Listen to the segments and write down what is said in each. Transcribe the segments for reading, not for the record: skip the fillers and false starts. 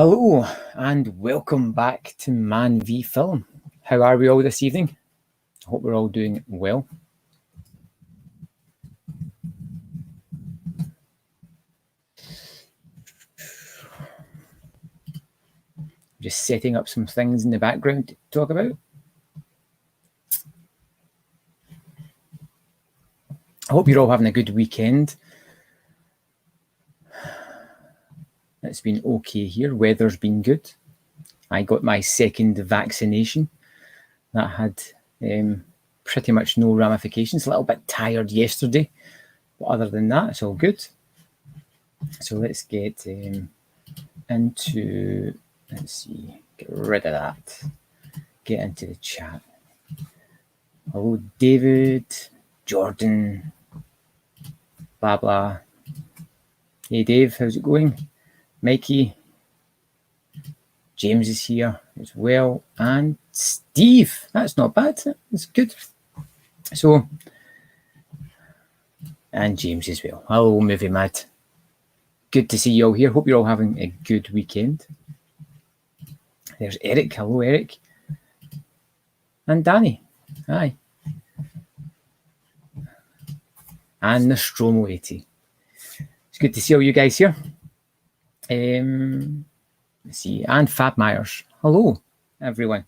Hello and welcome back to Man v Film. How are we all this evening? I hope we're all doing well. Just setting up some things in the background to talk about. I hope you're all having a good weekend. It's been okay here. Weather's been good. I got my second vaccination. That had pretty much no ramifications. A little bit tired yesterday, but other than that, it's all good. So let's get into, let's see, get rid of that. Get into the chat. Hello, David, Jordan, blah, blah. Hey, Dave, how's it going? Mikey, James is here as well, and Steve. That's not bad. That's good. So, and James as well. Hello, Movie Mad. Good to see you all here. Hope you're all having a good weekend. There's Eric. Hello, Eric. And Danny. Hi. And Nostromo 80. It's good to see all you guys here. Let's see, and Fab Myers. Hello, everyone.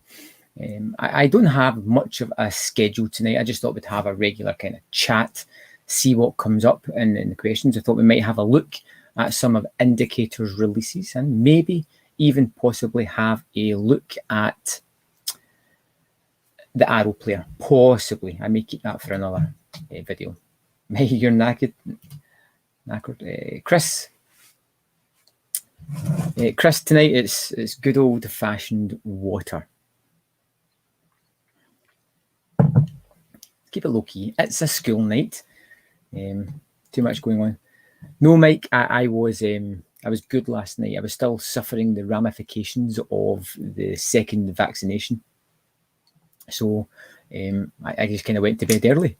I don't have much of a schedule tonight. I just thought we'd have a regular kind of chat, see what comes up in the questions. I thought we might have a look at some of Indicator's releases and maybe even possibly have a look at the Arrow player. Possibly. I may keep that for another video. May you're knackered. Chris. Chris, tonight it's good old-fashioned water. Keep it low-key. It's a school night. Too much going on. No, Mike, I was good last night. I was still suffering the ramifications of the second vaccination. So I just kind of went to bed early.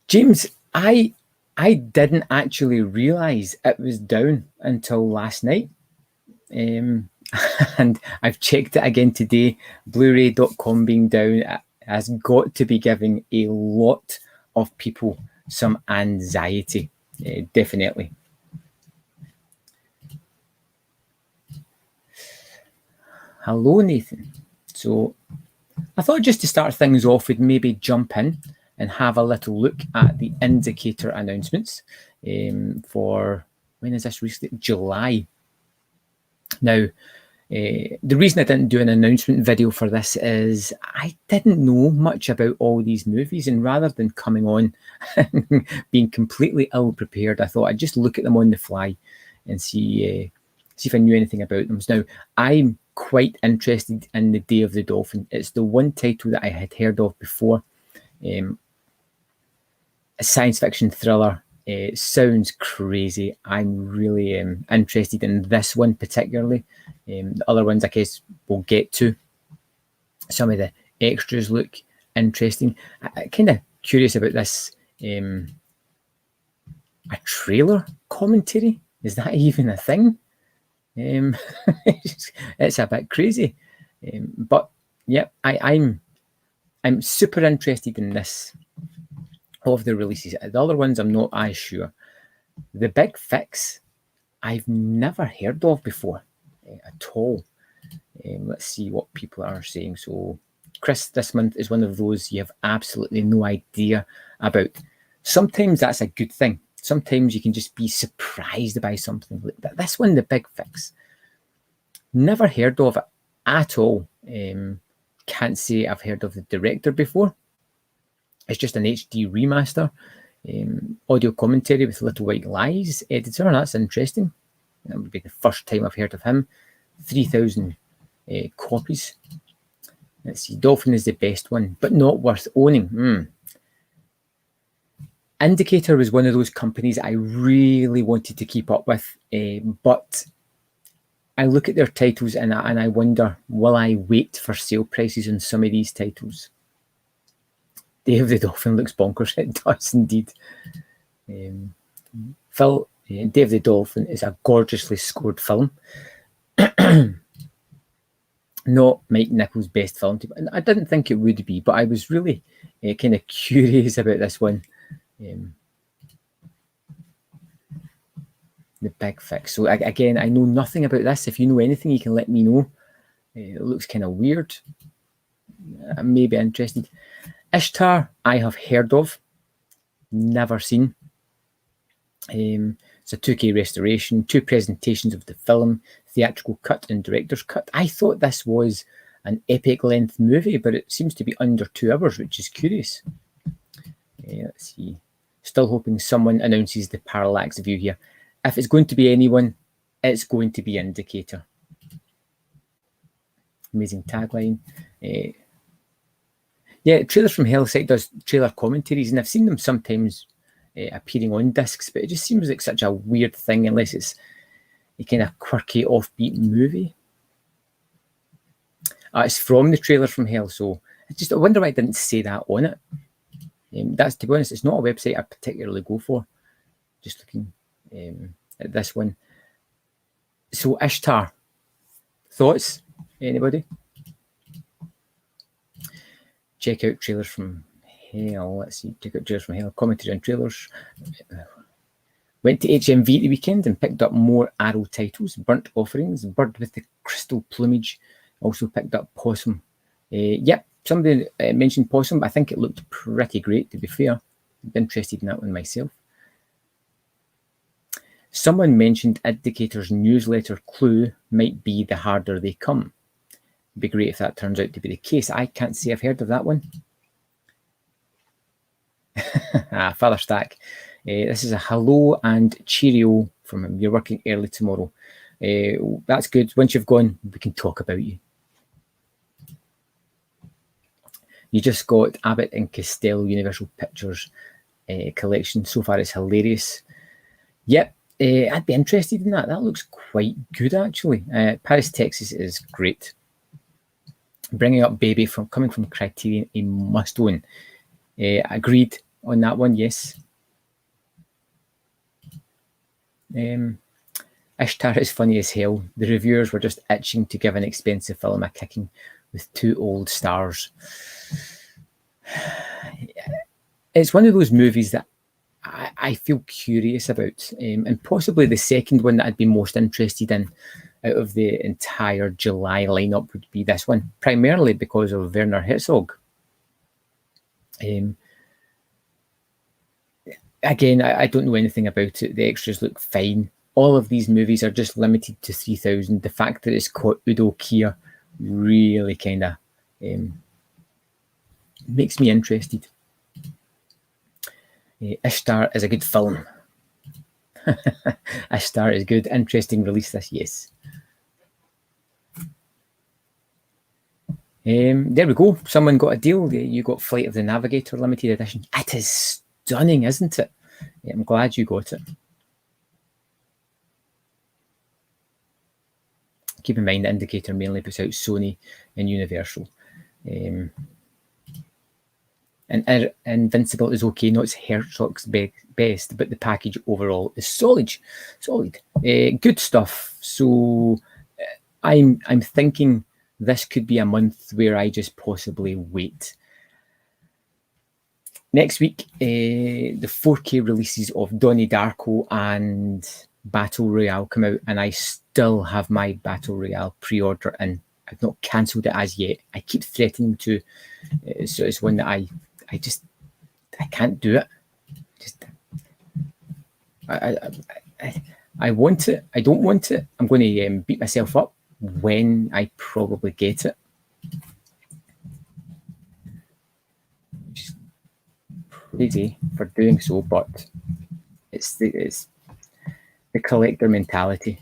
James, I didn't actually realise it was down until last night. And I've checked it again today. Blu-ray.com being down has got to be giving a lot of people some anxiety. Definitely. Hello, Nathan. So I thought just to start things off, we'd maybe jump in and have a little look at the Indicator announcements for, when is this released? July. Now, the reason I didn't do an announcement video for this is I didn't know much about all these movies, and rather than coming on being completely ill-prepared, I thought I'd just look at them on the fly and see if I knew anything about them. Now, I'm quite interested in The Day of the Dolphin. It's the one title that I had heard of before. A science fiction thriller. It sounds crazy. I'm really interested in this one particularly. The other ones, I guess, we'll get to. Some of the extras look interesting. I'm kind of curious about this. A trailer commentary? Is that even a thing? It's a bit crazy. But yeah, I'm super interested in this. Of the releases. The other ones I'm not as sure. The Big Fix I've never heard of before at all. Let's see what people are saying. So Chris, this month is one of those you have absolutely no idea about. Sometimes that's a good thing. Sometimes you can just be surprised by something. But this one, The Big Fix, never heard of it at all. Can't say I've heard of the director before. It's just an HD remaster, audio commentary with Little White Lies editor. That's interesting. That would be the first time I've heard of him. 3,000 copies. Let's see. Dolphin is the best one, but not worth owning. Indicator was one of those companies I really wanted to keep up with, but I look at their titles and I wonder, will I wait for sale prices on some of these titles? Day of the Dolphin looks bonkers. It does indeed. Phil Dave the Dolphin is a gorgeously scored film. Not Mike Nichols' best film. And I didn't think it would be, but I was really kind of curious about this one. The Big Fix. So again, I know nothing about this. If you know anything, you can let me know. It looks kind of weird. I may be interested. Ishtar, I have heard of, never seen. It's a 2K restoration, 2 presentations of the film, theatrical cut and director's cut. I thought this was an epic length movie, but it seems to be under 2 hours, which is curious. Let's see. Still hoping someone announces the parallax view here. If it's going to be anyone, it's going to be Indicator. Amazing tagline. Yeah, Trailers from Hell site does trailer commentaries, and I've seen them sometimes appearing on discs, but it just seems like such a weird thing unless it's a kind of quirky, offbeat movie. It's from the Trailers from Hell, so I wonder why I didn't say that on it. That's, to be honest, it's not a website I particularly go for. Just looking at this one. So Ishtar, thoughts? Anybody? Check out Trailers from Hell. Let's see. Check out Trailers from Hell. Commentary on trailers. Went to HMV the weekend and picked up more Arrow titles. Burnt Offerings, Bird with the Crystal Plumage. Also picked up Possum. Yep, somebody mentioned Possum. I think it looked pretty great, to be fair. I'd be interested in that one myself. Someone mentioned Indicator's newsletter clue might be The Harder They Come. It'd be great if that turns out to be the case. I can't say I've heard of that one. Father Stack. This is a hello and cheerio from him. You're working early tomorrow. That's good. Once you've gone, we can talk about you. You just got Abbott and Costello Universal Pictures collection. So far, it's hilarious. Yep, I'd be interested in that. That looks quite good, actually. Paris, Texas is great. Bringing Up Baby coming from Criterion, a must own. Agreed on that one, yes. Ishtar is funny as hell. The reviewers were just itching to give an expensive film a kicking with 2 old stars. It's one of those movies that I feel curious about, and possibly the second one that I'd be most interested in out of the entire July lineup would be this one, primarily because of Werner Herzog. Again, I don't know anything about it. The extras look fine. All of these movies are just limited to 3,000. The fact that it's called Udo Kier really kind of makes me interested. Ishtar is a good film. Ishtar is good. Interesting release this, yes. There we go. Someone got a deal. You got Flight of the Navigator limited edition. It is stunning, isn't it? I'm glad you got it. Keep in mind, the Indicator mainly puts out Sony and Universal. And Invincible is okay, not Herzog's best, but the package overall is solid. Good stuff. So I'm thinking this could be a month where I just possibly wait. Next week, the 4K releases of Donnie Darko and Battle Royale come out, and I still have my Battle Royale pre-order, and I've not cancelled it as yet. I keep threatening to, so it's one that I can't do it. I want it. I don't want it. I'm going to beat myself up when I probably get it. Just crazy for doing so, but it's the collector mentality.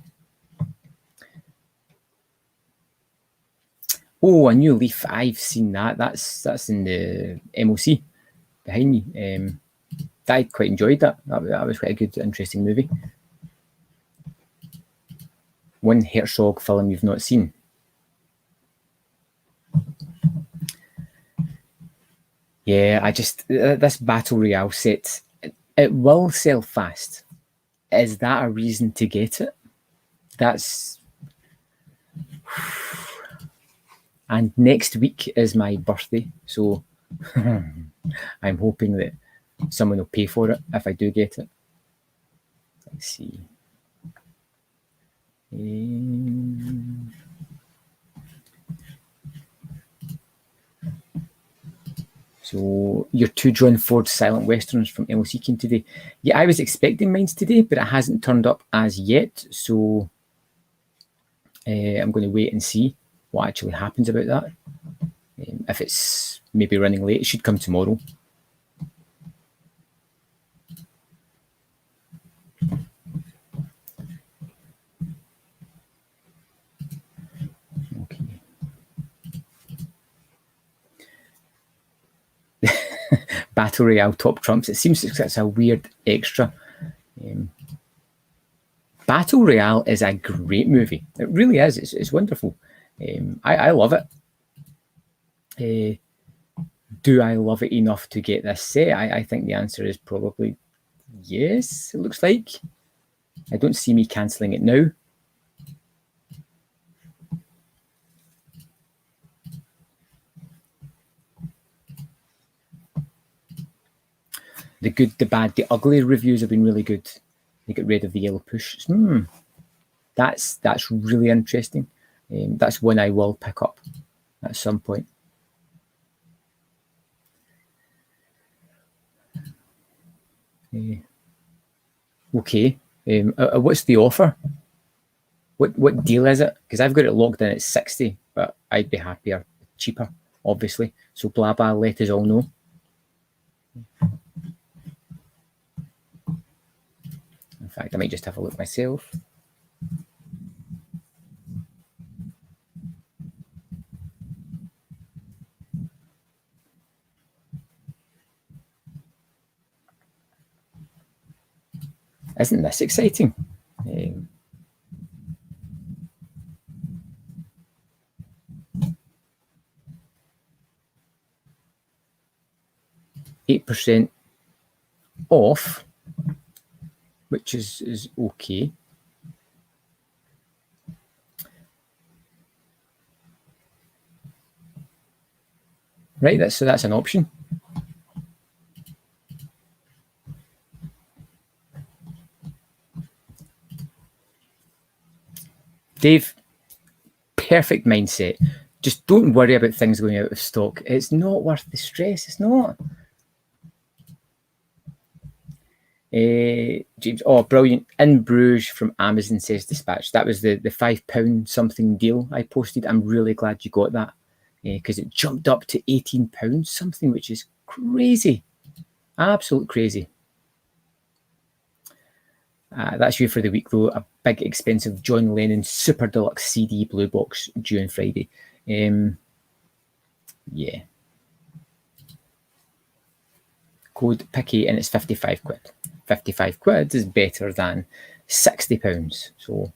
Oh, a New Leaf. I've seen that. That's in the MOC behind me. I quite enjoyed that. That was quite a good, interesting movie. One Herzog film you've not seen. Yeah, this Battle Royale set, it will sell fast. is that a reason to get it? That's... And next week is my birthday, so I'm hoping that someone will pay for it if I do get it. Let's see. So your 2 John Ford silent westerns from LC came today. Yeah, I was expecting mine today, but it hasn't turned up as yet. So I'm going to wait and see what actually happens about that. If it's maybe running late, it should come tomorrow. Okay. Battle Royale top trumps. It seems it's a weird extra. Battle Royale is a great movie. It really is. It's wonderful. I love it. Do I love it enough to get this set? I think the answer is probably yes, it looks like. I don't see me cancelling it now. The Good, the Bad, the Ugly reviews have been really good. They get rid of the yellow push. That's really interesting. That's one I will pick up at some point. Okay. What's the offer? What deal is it? Because I've got it logged in at 60, but I'd be happier, cheaper, obviously. So blah blah, let us all know. In fact, I might just have a look myself. Isn't this exciting? 8% off, which is okay. Right, so that's an option. Dave, perfect mindset. Just don't worry about things going out of stock. It's not worth the stress. It's not. James, oh, brilliant. In Bruges from Amazon says dispatch. That was the £5 something deal I posted. I'm really glad you got that because it jumped up to £18 something, which is crazy. Absolute crazy. That's you for the week, though. A big, expensive John Lennon Super Deluxe CD blue box due on Friday. Yeah. Code picky, and it's 55 quid. 55 quid is better than £60. So,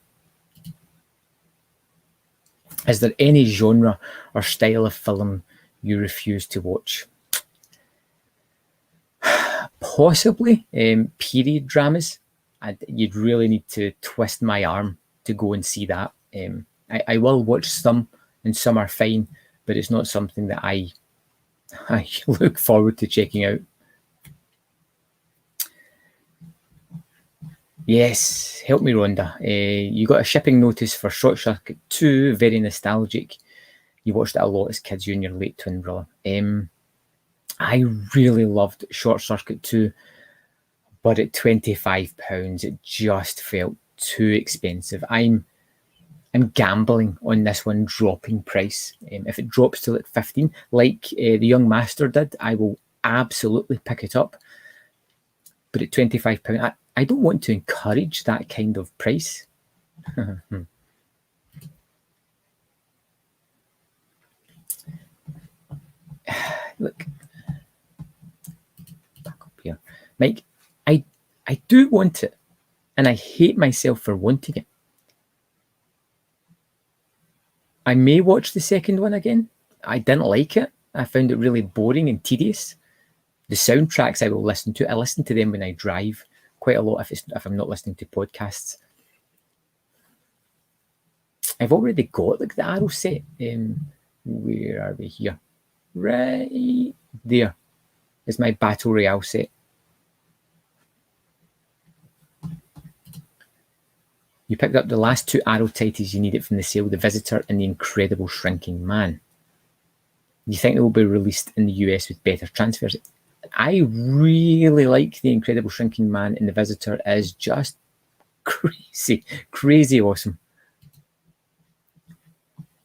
is there any genre or style of film you refuse to watch? Possibly period dramas. You'd really need to twist my arm to go and see that. I will watch some, and some are fine, but it's not something that I look forward to checking out. Yes, help me, Rhonda. You got a shipping notice for Short Circuit 2, very nostalgic. You watched it a lot as kids, you and your late twin brother. I really loved Short Circuit 2, but at £25, it just felt too expensive. I'm gambling on this one dropping price. If it drops to like 15, like the Young Master did, I will absolutely pick it up. But at £25, I don't want to encourage that kind of price. Look, back up here. Mike, I do want it, and I hate myself for wanting it. I may watch the second one again. I didn't like it. I found it really boring and tedious. The soundtracks I will listen to. I listen to them when I drive quite a lot if I'm not listening to podcasts. I've already got like the Arrow set. Where are we here? Right there is my Battle Royale set. You picked up the last 2 Arrow titles you needed from the sale, The Visitor and The Incredible Shrinking Man. You think they will be released in the US with better transfers? I really like The Incredible Shrinking Man, and The Visitor is just crazy awesome.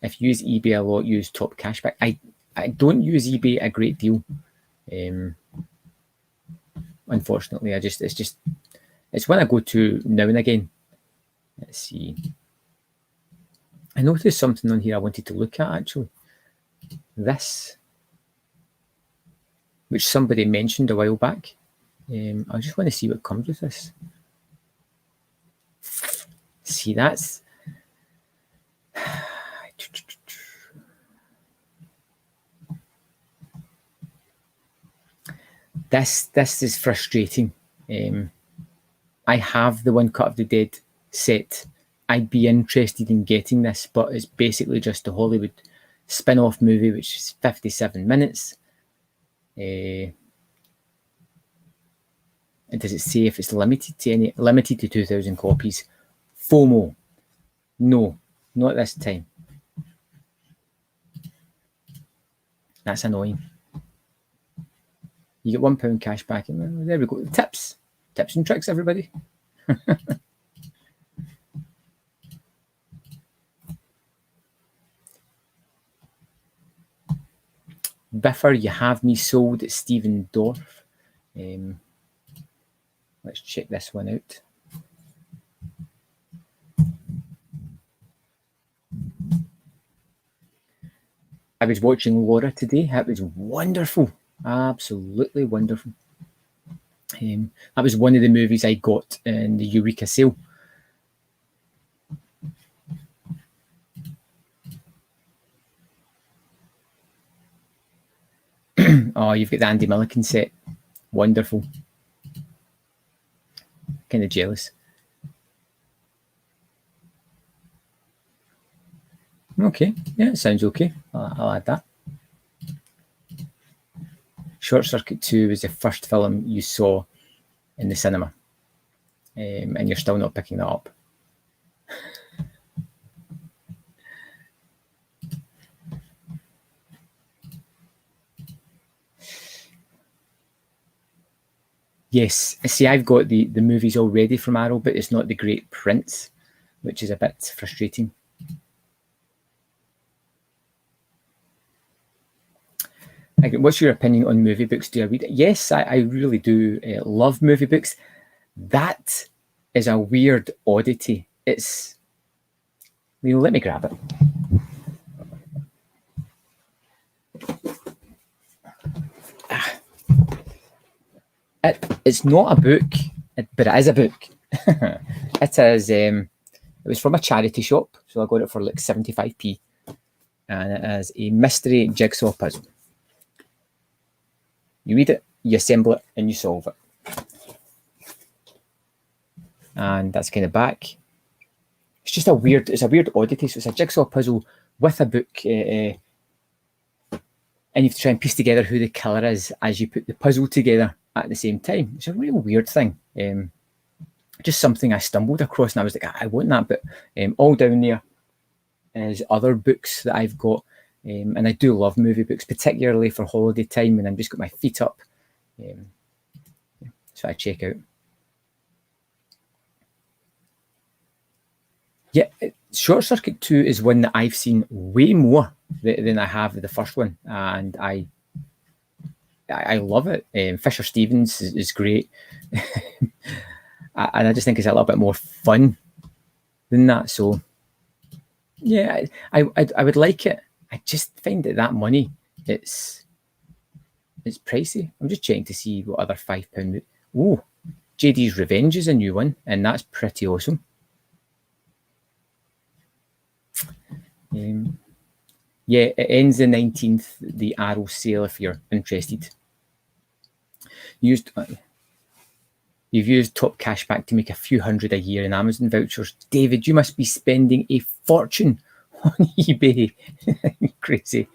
If you use eBay a lot, use Top Cashback. I don't use eBay a great deal. Unfortunately, it's when I go to now and again. Let's see. I noticed something on here I wanted to look at actually. This, which somebody mentioned a while back. I just want to see what comes with this. See, that's this is frustrating. I have the One Cut of the Dead set. I'd be interested in getting this, but it's basically just a Hollywood spin-off movie, which is 57 minutes. And does it say if it's limited to 2,000 copies? FOMO. No, not this time. That's annoying. You get £1 cash back. And there we go. Tips and tricks, everybody. Biffer, You Have Me Sold, Stephen Dorff. Let's check this one out. I was watching Laura today. That was wonderful. Absolutely wonderful. That was one of the movies I got in the Eureka sale. Oh, you've got the Andy Milliken set. Wonderful. Kind of jealous. Okay, yeah, it sounds okay. I'll add that. Short Circuit 2 was the first film you saw in the cinema, and you're still not picking that up. Yes, see, I've got the movies already from Arrow, but it's not the great prints, which is a bit frustrating. What's your opinion on movie books? Do I read it? Yes, I really do love movie books. That is a weird oddity. It's, let me grab it. It's not a book, but it is a book. It is. It was from a charity shop, so I got it for like 75p, and it is a mystery jigsaw puzzle. You read it, you assemble it, and you solve it. And that's kind of back. It's just a weird oddity. So it's a jigsaw puzzle with a book, and you have to try and piece together who the killer is as you put the puzzle together at the same time. It's a real weird thing. Just something I stumbled across, and I was like, I want that. But all down there is other books that I've got. And I do love movie books, particularly for holiday time when I've just got my feet up. So I check out. Yeah, Short Circuit 2 is one that I've seen way more than I have the first one. And I love it. Fisher Stevens is great. And I just think it's a little bit more fun than that. So, yeah, I would like it. I just find that money, it's pricey. I'm just checking to see what other £5. Oh, JD's Revenge is a new one, and that's pretty awesome. Yeah, it ends the 19th, the Arrow sale, if you're interested. You've used top cashback to make a few hundred a year in Amazon vouchers. David, you must be spending a fortune on eBay. Crazy.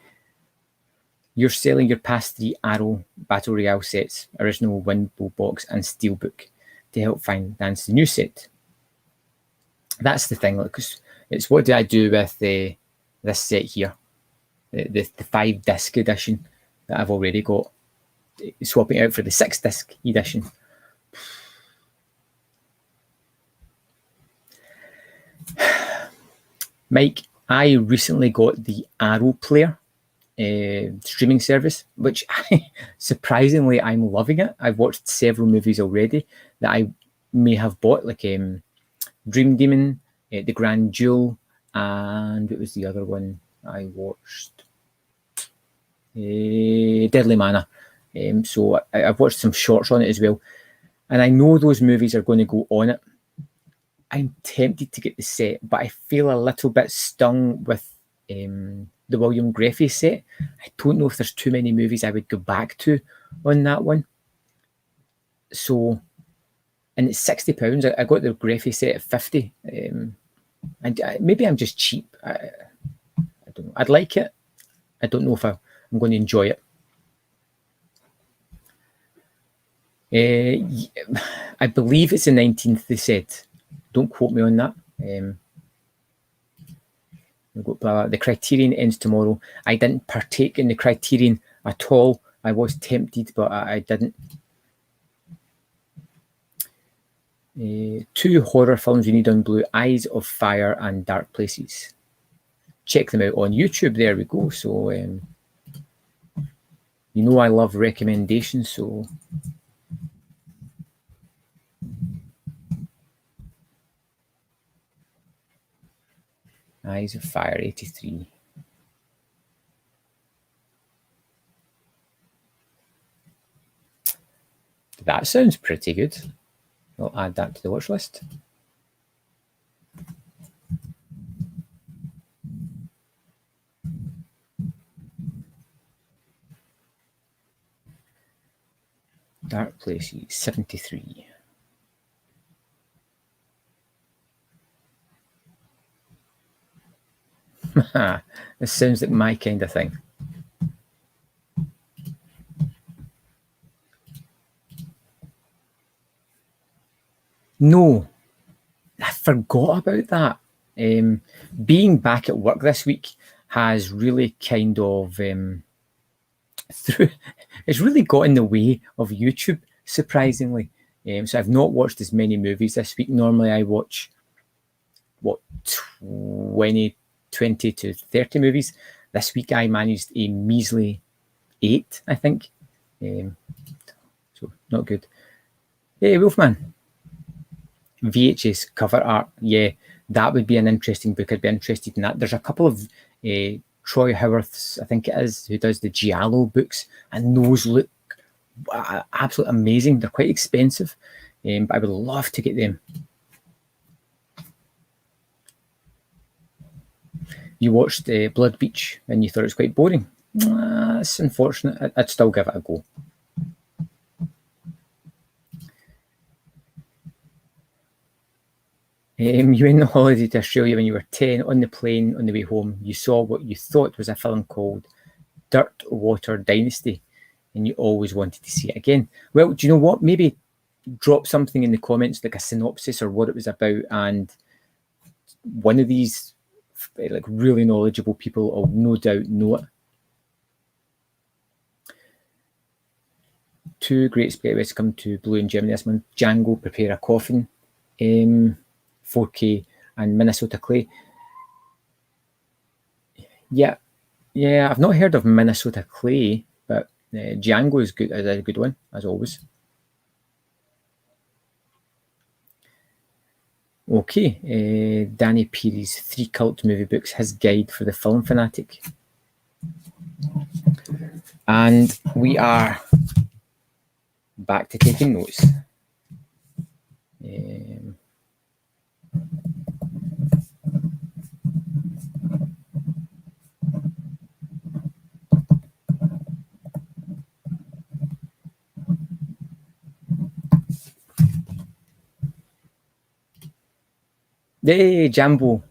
You're selling your past 3 Arrow Battle Royale sets, original Window box and Steelbook, to help finance the new set. That's the thing, because it's what do I do with this set here, the 5-disc edition that I've already got, swapping out for the 6-disc edition. Mike, I recently got the Arrow Player streaming service, which surprisingly I'm loving it. I've watched several movies already that I may have bought, like Dream Demon, The Grand Jewel, and what was the other one I watched? Deadly Manor. So I've watched some shorts on it as well, and I know those movies are going to go on it. I'm tempted to get the set, but I feel a little bit stung with the William Greffy set. I don't know if there's too many movies I would go back to on that one. So, and it's £60. I got the Greffy set at 50. And maybe I'm just cheap. I don't know. I'd like it. I don't know if I'm going to enjoy it. I believe it's the 19th, they said. Don't quote me on that. The Criterion ends tomorrow. I didn't partake in the Criterion at all. I was tempted, but I didn't. 2 horror films you need on Blue: Eyes of Fire and Dark Places. Check them out on YouTube. There we go. So, you know I love recommendations, so... Eyes of Fire, 83. That sounds pretty good. I'll add that to the watch list. Dark Places, 73. This sounds like my kind of thing. No, I forgot about that. Being back at work this week has really kind of it's really got in the way of YouTube, surprisingly. So I've not watched as many movies this week. Normally I watch 20 to 30 movies. This week I managed a measly 8, I think. So not good. Hey, Wolfman. VHS cover art. Yeah, that would be an interesting book. I'd be interested in that. There's a couple of Troy Howarth's, I think it is, who does the Giallo books, and those look absolutely amazing. They're quite expensive, but I would love to get them. You watched Blood Beach and you thought it was quite boring. That's unfortunate. I'd still give it a go. You went on holiday to Australia when you were 10. On the plane on the way home, you saw what you thought was a film called Dirt Water Dynasty, and you always wanted to see it again. Well, do you know what? Maybe drop something in the comments, like a synopsis or what it was about, and one of these like really knowledgeable people will no doubt know it. 2 great spaghetti wests come to Blue in Germany this month: Django, Prepare a Coffin, 4K, and Minnesota Clay. Yeah, I've not heard of Minnesota Clay, but Django is good. Is a good one, as always. Okay, Danny Peary's 3 cult movie books, his guide for the film fanatic. And we are back to taking notes. Hey, Jambo.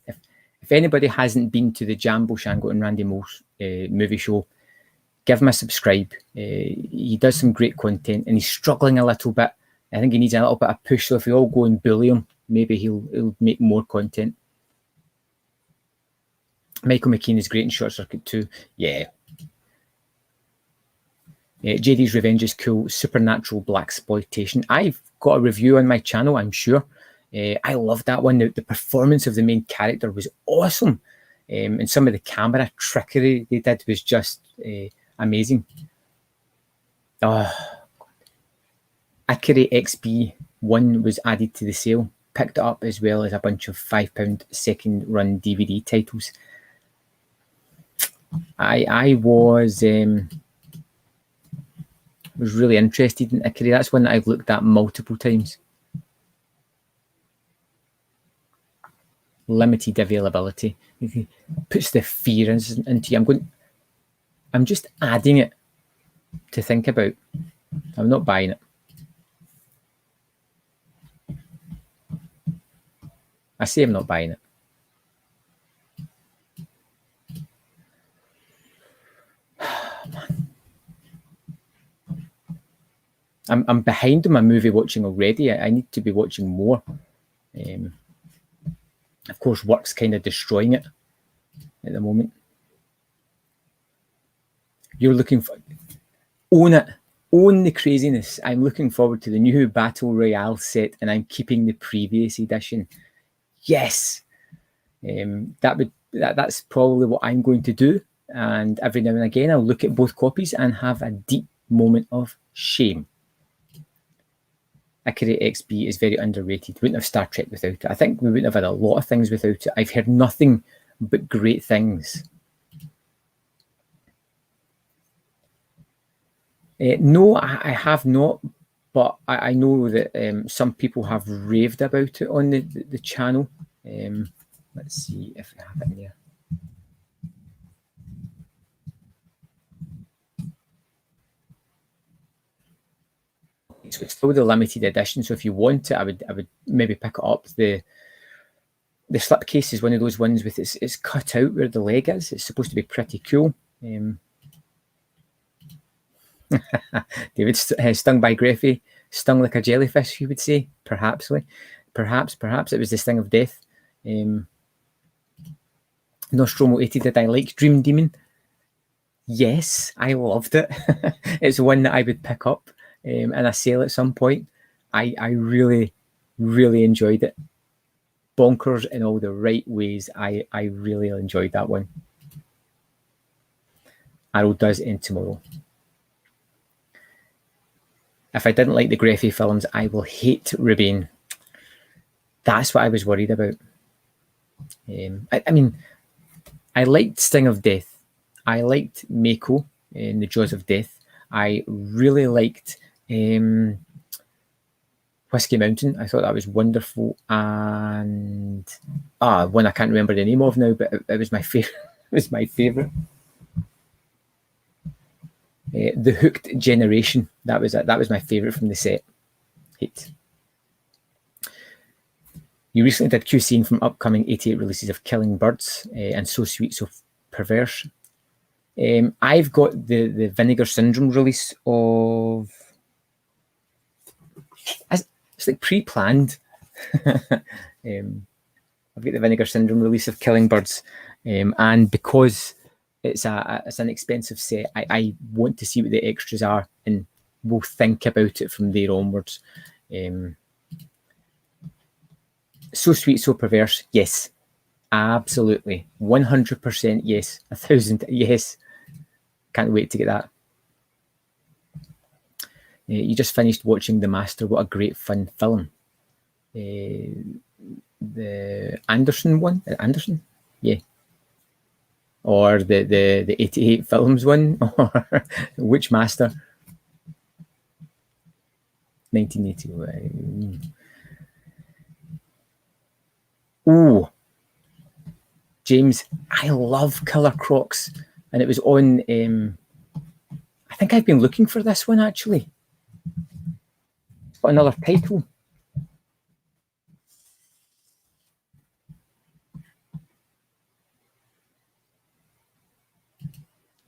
If anybody hasn't been to the Jambo Shango and Randy Moss movie show, give him a subscribe. He does some great content, and he's struggling a little bit. I think he needs a little bit of push. So if we all go and bully him, maybe he'll make more content. Michael McKean is great in Short Circuit too. Yeah. JD's Revenge is cool. Supernatural blaxploitation. I've got a review on my channel, I'm sure. I loved that one. The performance of the main character was awesome. And some of the camera trickery they did was just amazing. Oh, Akira XB1 was added to the sale. Picked it up as well as a bunch of £5 second run DVD titles. I was really interested in Akira. That's one that I've looked at multiple times. Limited availability. It puts the fear into you. I'm just adding it to think about. I'm not buying it. I say I'm not buying it. I'm behind on my movie watching already. I need to be watching more. Of course, work's kind of destroying it at the moment. You're looking for... Own it. Own the craziness. I'm looking forward to the new Battle Royale set, and I'm keeping the previous edition. Yes. That's probably what I'm going to do. And every now and again, I'll look at both copies and have a deep moment of shame. Akira XB is very underrated. Wouldn't have Star Trek without it. I think we wouldn't have had a lot of things without it. I've heard nothing but great things. No, I have not, but I know that some people have raved about it on the channel. Let's see if I have it in there. So it's still the limited edition. So if you want it, I would maybe pick it up. The slipcase is one of those ones with it's cut out where the leg is. It's supposed to be pretty cool. David stung by Greffy, stung like a jellyfish, you would say. Perhaps it was the sting of death. Nostromo 80, did I like Dream Demon? Yes, I loved it. It's one that I would pick up in a sale at some point. I really, really enjoyed it. Bonkers in all the right ways. I really enjoyed that one. Arrow does end tomorrow. If I didn't like the Greffy films, I will hate Rebane. That's what I was worried about. I mean, I liked Sting of Death. I liked Mako in The Jaws of Death. I really liked Whiskey Mountain. I thought that was wonderful. And one I can't remember the name of now, but it was my favorite. It was my favorite. The Hooked Generation. That was my favorite from the set. Hate. You recently did QCing from upcoming 88 releases of Killing Birds and So Sweet, So Perverse. I've got the Vinegar Syndrome release of... It's like pre-planned. I've got the Vinegar Syndrome release of Killing Birds. And because it's an expensive set, I want to see what the extras are, and we'll think about it from there onwards. So Sweet, So Perverse, yes. Absolutely. 100% yes. 1,000 yes. Can't wait to get that. You just finished watching The Master. What a great fun film. The Anderson one? Anderson? Yeah. Or the 88 films one? Or which Master? 1980. Oh, James, I love Killer Crocs, and it was on. I think I've been looking for this one actually. It's got another title.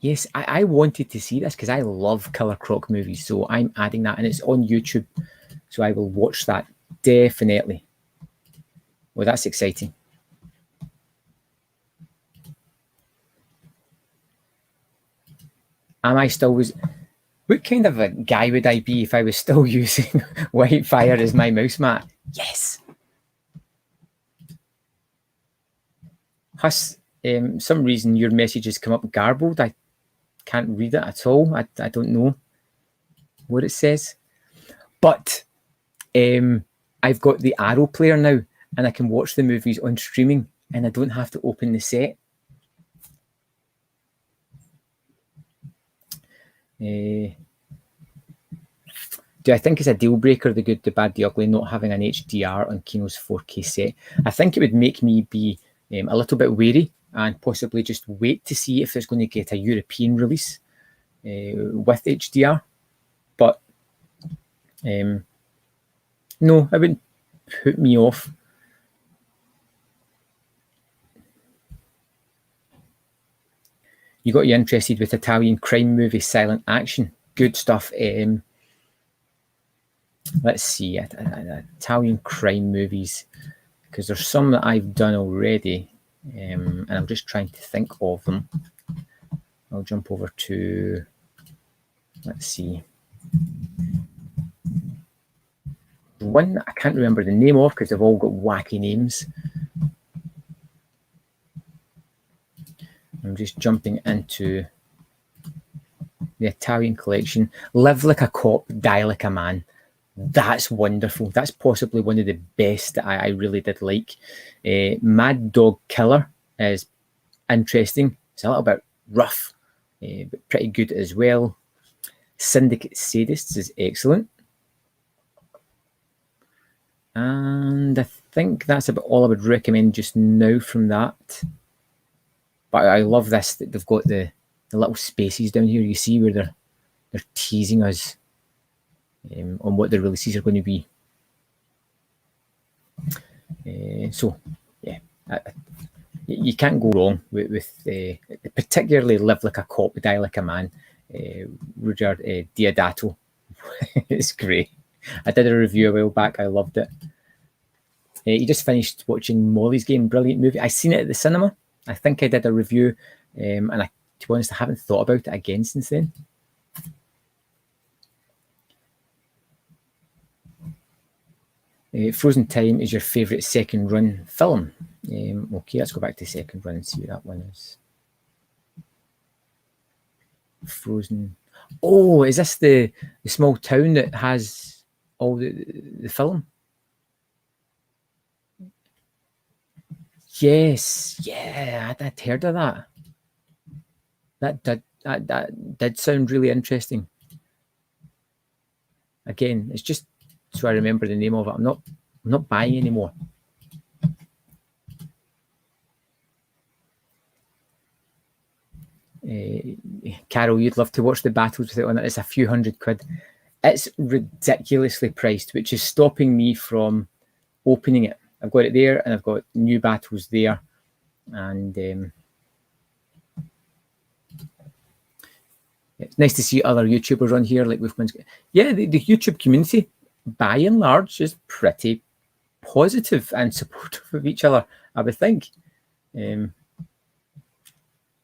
Yes, I wanted to see this because I love Killer Croc movies, so I'm adding that, and it's on YouTube, so I will watch that definitely. Well, that's exciting. Am I still what kind of a guy would I be if I was still using Whitefire as my mouse mat? Yes. Huss, some reason your messages come up garbled. I can't read it at all. I don't know what it says. But I've got the Arrow player now, and I can watch the movies on streaming, and I don't have to open the set. Do I think it's a deal breaker, the good, the bad, the ugly, not having an HDR on Kino's 4K set? I think it would make me be a little bit wary and possibly just wait to see if it's going to get a European release with HDR. But no, it wouldn't put me off. You got you interested with Italian crime movie, silent action. Good stuff. Let's see, Italian crime movies, because there's some that I've done already, and I'm just trying to think of them. I'll jump over to, let's see, one I can't remember the name of because they've all got wacky names. I'm just jumping into the Italian collection. Live Like a Cop, Die Like a Man. That's wonderful. That's possibly one of the best that I really did like. Mad Dog Killer is interesting. It's a little bit rough, but pretty good as well. Syndicate Sadists is excellent. And I think that's about all I would recommend just now from that. But I love this, that they've got the little spaces down here. You see where they're teasing us on what the releases are going to be. So, yeah, you can't go wrong with particularly Live Like a Cop, Die Like a Man. Rudyard Deodato. It's great. I did a review a while back. I loved it. You just finished watching Molly's Game. Brilliant movie. I seen it at the cinema. I think I did a review, and to be honest, I haven't thought about it again since then. Frozen Time is your favourite second run film. Okay, let's go back to second run and see what that one is. Frozen. Oh, is this the small town that has all the film? Yes, yeah, I'd heard of that. That did sound really interesting. Again, it's just so I remember the name of it. I'm not buying anymore. Carol, you'd love to watch the battles with it on it. It's a few £100. It's ridiculously priced, which is stopping me from opening it. I've got it there, and I've got new battles there, and it's nice to see other YouTubers on here, like Wolfman's. Yeah, the YouTube community, by and large, is pretty positive and supportive of each other, I would think.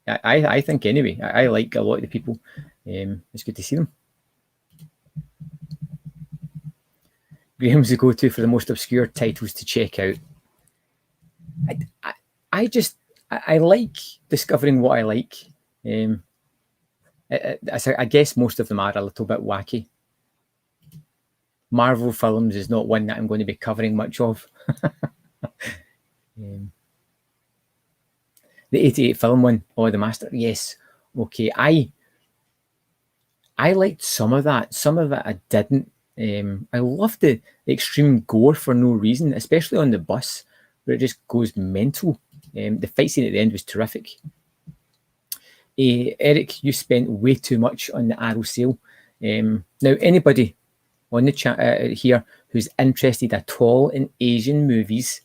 I think anyway. I like a lot of the people. It's good to see them. Graham's the go-to for the most obscure titles to check out. I like discovering what I like. I guess most of them are a little bit wacky. Marvel films is not one that I'm going to be covering much of. The 88 film one, The Master. Yes. Okay. I liked some of that. Some of it I didn't. I love the extreme gore for no reason, especially on the bus, where it just goes mental. The fight scene at the end was terrific. Eric, you spent way too much on the Arrow sale. Now, anybody on the chat here who's interested at all in Asian movies,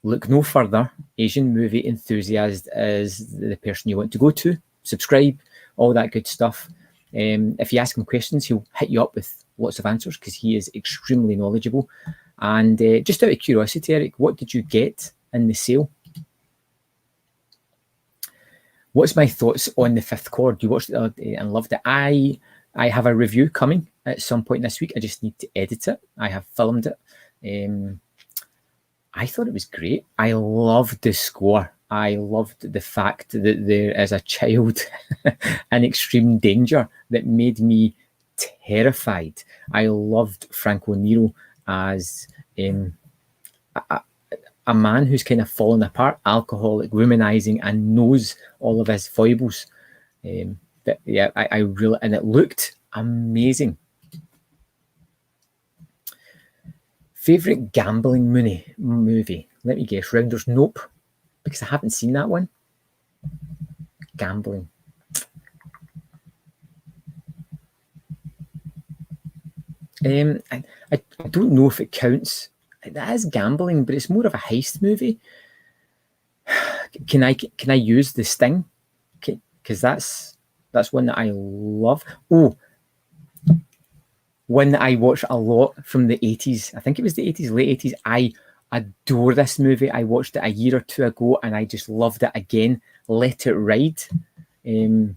look no further. Asian movie enthusiast is the person you want to go to. Subscribe, all that good stuff. If you ask him questions, he'll hit you up with lots of answers because he is extremely knowledgeable. And just out of curiosity, Eric, what did you get in the sale? What's my thoughts on The Fifth Chord? You watched it and loved it. I have a review coming at some point this week. I just need to edit it. I have filmed it. I thought it was great. I loved the score. I loved the fact that there is a child in extreme danger that made me terrified. I loved Franco Nero as a man who's kind of fallen apart, alcoholic, womanizing, and knows all of his foibles. But yeah, I really, and it looked amazing. Favorite gambling movie? Let me guess. Rounders. Nope, because I haven't seen that one. Gambling. I don't know if it counts. That is gambling, but it's more of a heist movie. Can I use The Sting? Because that's one that I love. Oh, one that I watched a lot from the 80s. I think it was the 80s, late 80s. I adore this movie. I watched it a year or two ago and I just loved it again. Let It Ride. I'm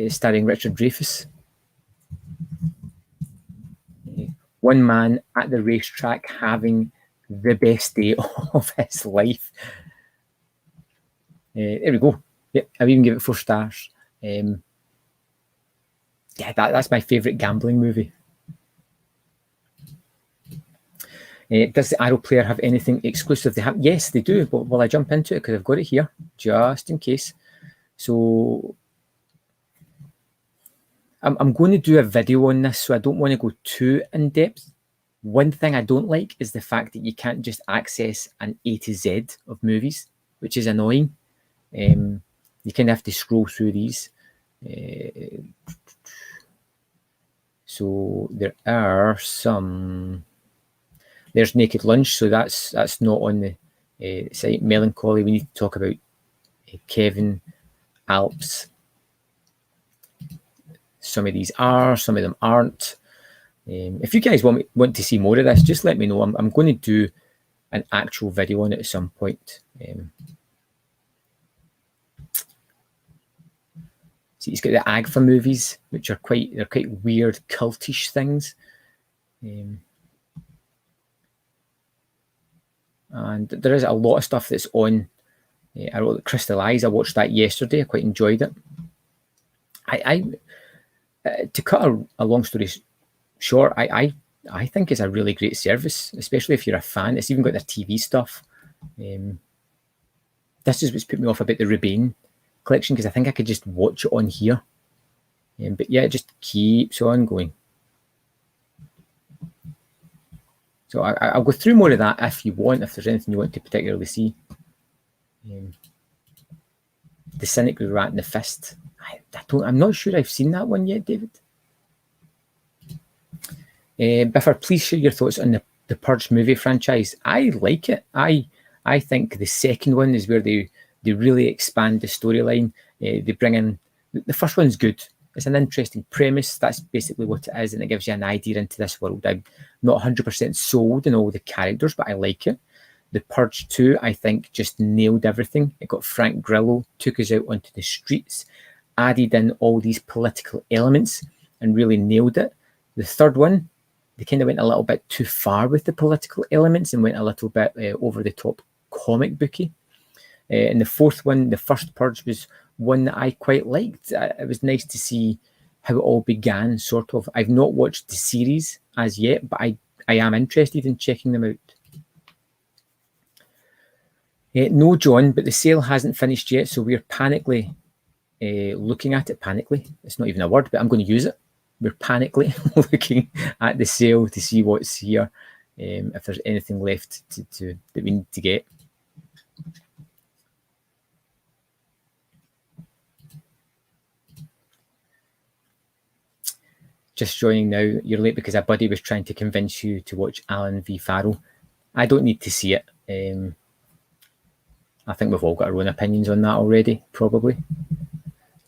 starring Richard Dreyfuss. One man at the racetrack having the best day of his life. There we go. Yep, I even give it 4 stars. Yeah, that's my favourite gambling movie. Does the Arrow player have anything exclusive they have? Yes, they do. But will I jump into it? Because I've got it here, just in case. So I'm going to do a video on this, so I don't want to go too in-depth. One thing I don't like is the fact that you can't just access an A to Z of movies, which is annoying. You kind of have to scroll through these. So there are some. There's Naked Lunch, so that's not on the site. Melancholy, we need to talk about Kevin Alps. Some of these are, some of them aren't. If you guys want to see more of this, just let me know. I'm going to do an actual video on it at some point. See, he's got the Agfa movies, which are quite weird, cultish things. And there is a lot of stuff that's on. I wrote Crystal Eyes. I watched that yesterday. I quite enjoyed it. To cut a long story short, I think it's a really great service, especially if you're a fan. It's even got their TV stuff. This is what's put me off about the Rebane collection, because I think I could just watch it on here. But yeah, it just keeps on going. So I'll go through more of that if you want, if there's anything you want to particularly see. The Cynic with Rat in the Fist. I'm not sure I've seen that one yet, David. Biffer, please share your thoughts on the Purge movie franchise. I like it. I think the second one is where they really expand the storyline. They bring in the first one's good. It's an interesting premise. That's basically what it is, and it gives you an idea into this world. I'm not 100% sold in all the characters, but I like it. The Purge 2, I think, just nailed everything. It got Frank Grillo, took us out onto the streets, added in all these political elements, and really nailed it. The third one, they kind of went a little bit too far with the political elements and went a little bit over the top comic booky. And the fourth one, the first Purge, was one that I quite liked. It was nice to see how it all began, sort of. I've not watched the series as yet, but I am interested in checking them out. No, John, but the sale hasn't finished yet, so we're panically looking at it. Panically, it's not even a word, but I'm going to use it. We're panically looking at the sale to see what's here, if there's anything left that we need to get. Just joining now, you're late because a buddy was trying to convince you to watch Alan v. Farrell. I don't need to see it. I think we've all got our own opinions on that already, probably.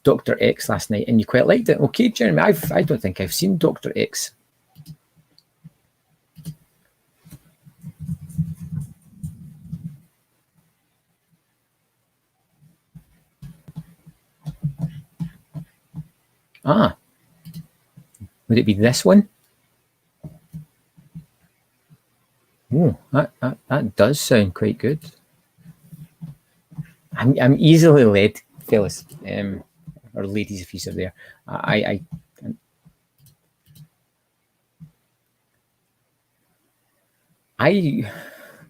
Dr. X last night, and you quite liked it. Okay, Jeremy, I don't think I've seen Dr. X. Ah, would it be this one? Oh, that does sound quite good. I'm easily led, fellas, or ladies if you're there. I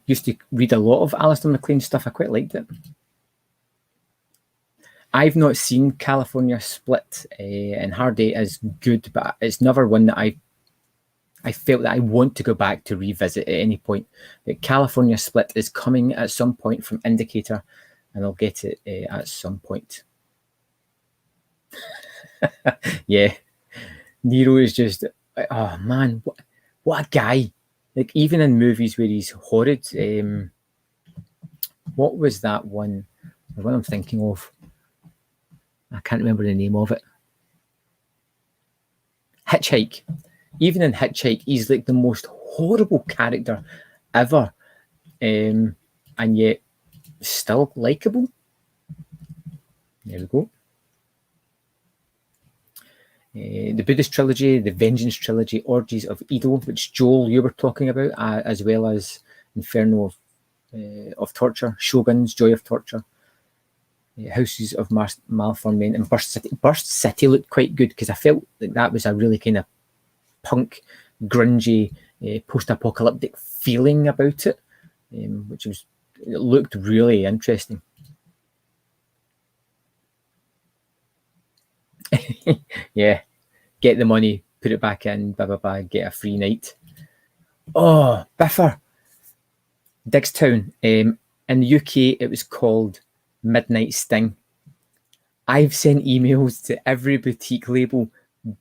used to read a lot of Alistair MacLean stuff. I quite liked it. I've not seen California Split, and Hard 8 is good, but it's never one that I felt that I want to go back to revisit at any point. But California Split is coming at some point from Indicator, and I'll get it at some point. Yeah, Nero is just, oh man, what a guy. Like, even in movies where he's horrid, what was that one? The one I'm thinking of, I can't remember the name of it. Hitchhike. Even in Hitchhike, he's like the most horrible character ever, and yet still likable. There we go. The Buddhist trilogy, the Vengeance trilogy, Orgies of Edo, which Joel, you were talking about, as well as Inferno of Torture, Shogun's Joy of Torture, Houses of Malformed, and Burst City. Burst City looked quite good because I felt like that was a really kind of punk, grungy, post-apocalyptic feeling about it, which it looked really interesting. Yeah, get the money, put it back in, blah blah blah, get a free night. Oh, Biffer, Digstown. In the UK, it was called Midnight Sting. I've sent emails to every boutique label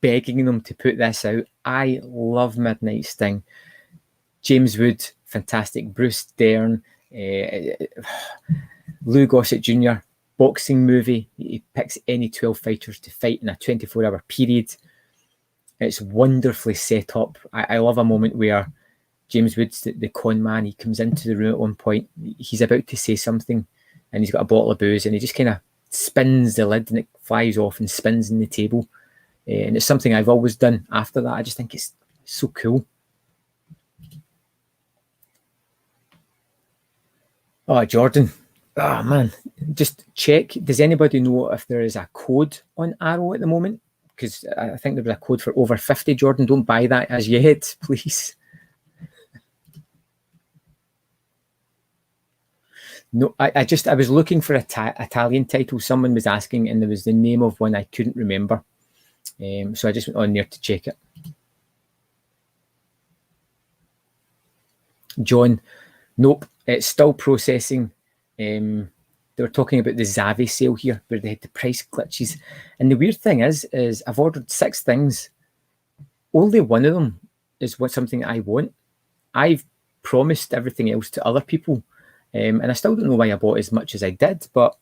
begging them to put this out. I love Midnight Sting. James Wood, fantastic. Bruce Dern, Lou Gossett Jr., boxing movie. He picks any 12 fighters to fight in a 24-hour period. It's wonderfully set up. I love a moment where James Woods, the con man, he comes into the room at one point. He's about to say something, and he's got a bottle of booze, and he just kind of spins the lid, and it flies off and spins in the table. And it's something I've always done after that. I just think it's so cool. Oh, Jordan. Oh, man. Just check. Does anybody know if there is a code on Arrow at the moment? Because I think there was a code for over 50. Jordan, don't buy that as yet, please. No, I was looking for Italian title. Someone was asking, and there was the name of one I couldn't remember. So I just went on there to check it. John, nope, it's still processing. They were talking about the Zavi sale here, where they had the price glitches. And the weird thing is I've ordered 6 things. Only one of them is something I want. I've promised everything else to other people. And I still don't know why I bought as much as I did, but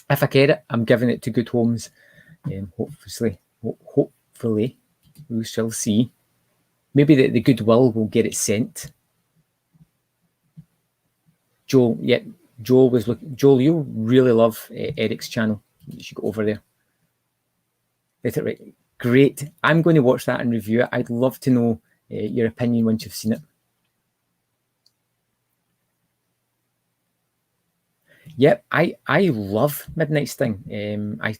if I get it, I'm giving it to Good Homes. Hopefully, we shall see. Maybe the Goodwill will get it sent. Joel, yeah, Joel was looking. Joel, you'll really love Eric's channel. You should go over there. Get it right. Great. I'm going to watch that and review it. I'd love to know your opinion once you've seen it. Yep, I love Midnight Sting. I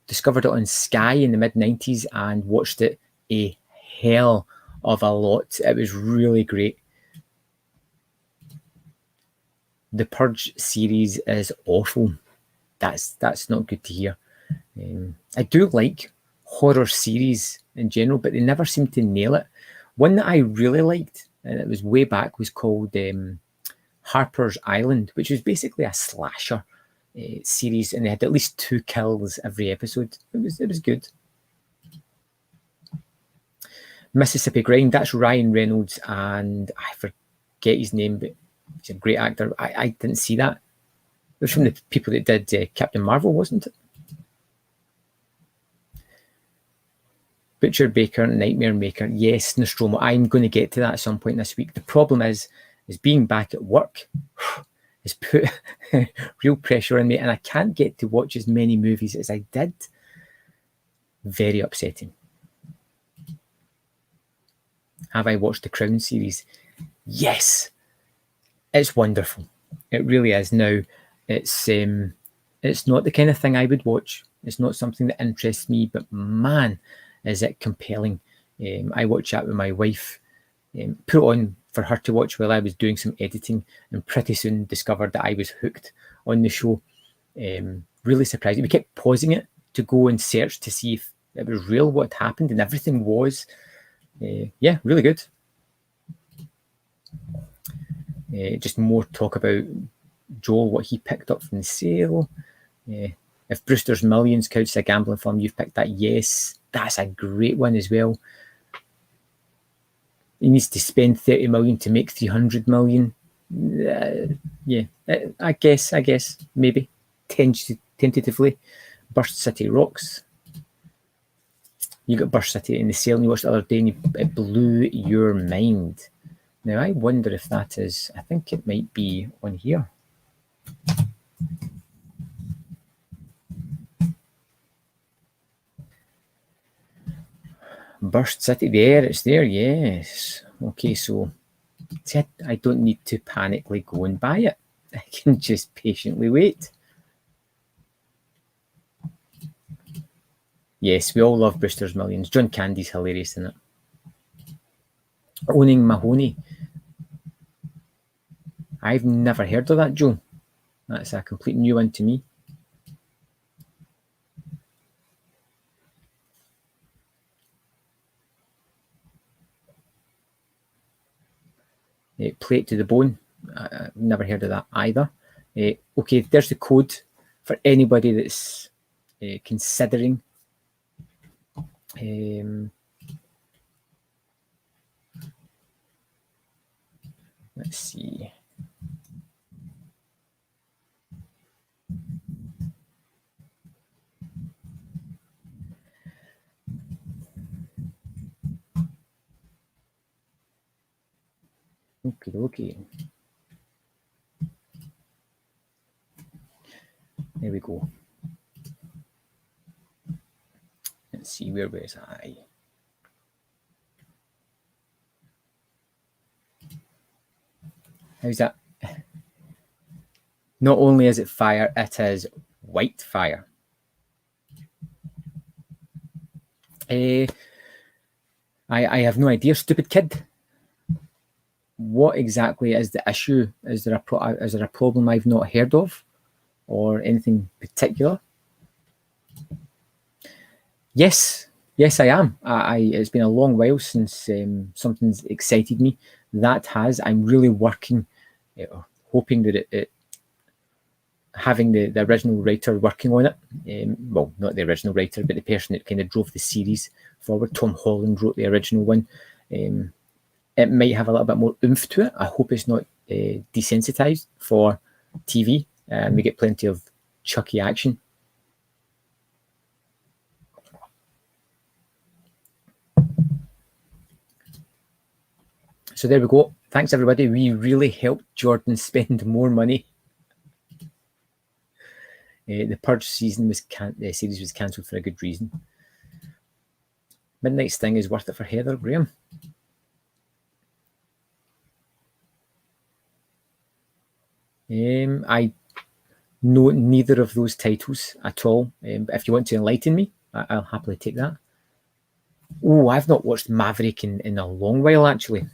discovered it on Sky in the mid-90s and watched it a hell of a lot. It was really great. The Purge series is awful. That's not good to hear. I do like horror series in general, but they never seem to nail it. One that I really liked, and it was way back, was called Harper's Island, which was basically a slasher series, and they had at least 2 kills every episode. It was good. Mississippi Grind, that's Ryan Reynolds, and I forget his name, but he's a great actor. I didn't see that. It was from the people that did Captain Marvel, wasn't it? Butcher Baker, Nightmare Maker. Yes, Nostromo. I'm going to get to that at some point this week. The problem is being back at work has put real pressure on me, and I can't get to watch as many movies as I did. Very upsetting. Have I watched the Crown series? Yes. It's wonderful. It really is. Now, it's not the kind of thing I would watch. It's not something that interests me, but man, is it compelling. I watched that with my wife, put it on for her to watch while I was doing some editing, and pretty soon discovered that I was hooked on the show. Really surprised. We kept pausing it to go and search to see if it was real what happened, and everything was. Yeah, really good. Just more talk about Joel, what he picked up from the sale. If Brewster's Millions counts as a gambling firm, you've picked that. Yes, that's a great one as well. He needs to spend 30 million to make 300 million. Yeah, I guess, maybe. Tentatively. Burst City Rocks. You got Burst City in the sale and you watched the other day and it blew your mind. Now, I wonder if that is, I think it might be on here. Burst City, there, it's there, yes. Okay, so see, I don't need to panically go and buy it. I can just patiently wait. Yes, we all love Brewster's Millions. John Candy's hilarious in it. Owning Mahoney. I've never heard of that, Joe. That's a complete new one to me. Play It to the Bone. I've never heard of that either. Okay, there's the code for anybody that's considering. Let's see. Okay. There we go. Let's see, where was I? How's that? Not only is it fire, it is white fire. I have no idea, stupid kid. What exactly is the issue? Is there a problem I've not heard of, or anything particular? Yes, I am. It's been a long while since something's excited me. That has. I'm really working, hoping that it having the original writer working on it. Well, not the original writer, but the person that kind of drove the series forward. Tom Holland wrote the original one. It might have a little bit more oomph to it. I hope it's not desensitized for TV. We get plenty of Chucky action. So there we go. Thanks, everybody. We really helped Jordan spend more money. The Purge series was cancelled for a good reason. Midnight Sting is worth it for Heather Graham. I know neither of those titles at all. If you want to enlighten me, I'll happily take that. Oh, I've not watched Maverick in a long while, actually.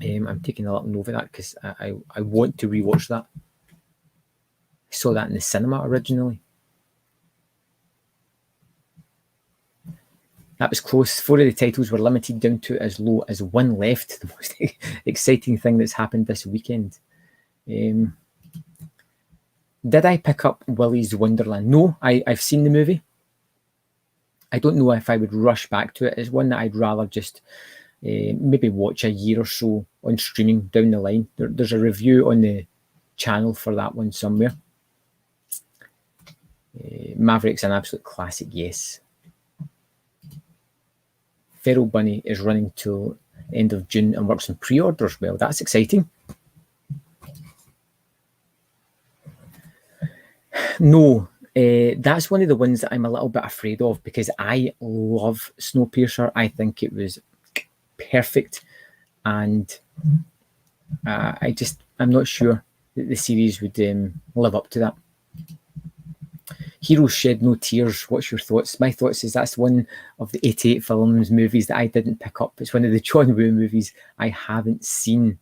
I'm taking a little note of that because I want to rewatch that. I saw that in the cinema originally. That was close. 4 of the titles were limited down to as low as 1 left. The most exciting thing that's happened this weekend. Did I pick up Willy's Wonderland? No, I've seen the movie. I don't know if I would rush back to it. It's one that I'd rather just maybe watch a year or so on streaming down the line. There's a review on the channel for that one somewhere. Maverick's an absolute classic, yes. Feral Bunny is running till end of June and works on pre-orders. Well, that's exciting. No, that's one of the ones that I'm a little bit afraid of, because I love Snowpiercer. I think it was perfect, and I'm not sure that the series would live up to that. Heroes Shed No Tears. What's your thoughts? My thoughts is that's one of the 88 movies that I didn't pick up. It's one of the John Woo movies I haven't seen.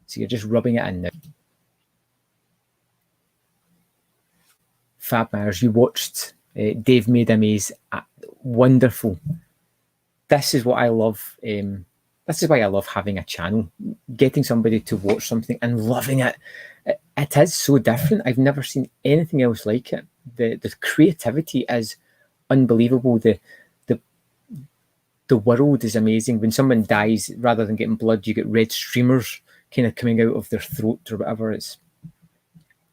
So you're just rubbing it in now. Fab Myers, you watched Dave Made a Maze. Wonderful. This is what I love. This is why I love having a channel. Getting somebody to watch something and loving it. It is so different. I've never seen anything else like it. The creativity is unbelievable. The world is amazing. When someone dies, rather than getting blood, you get red streamers kind of coming out of their throat or whatever. It's,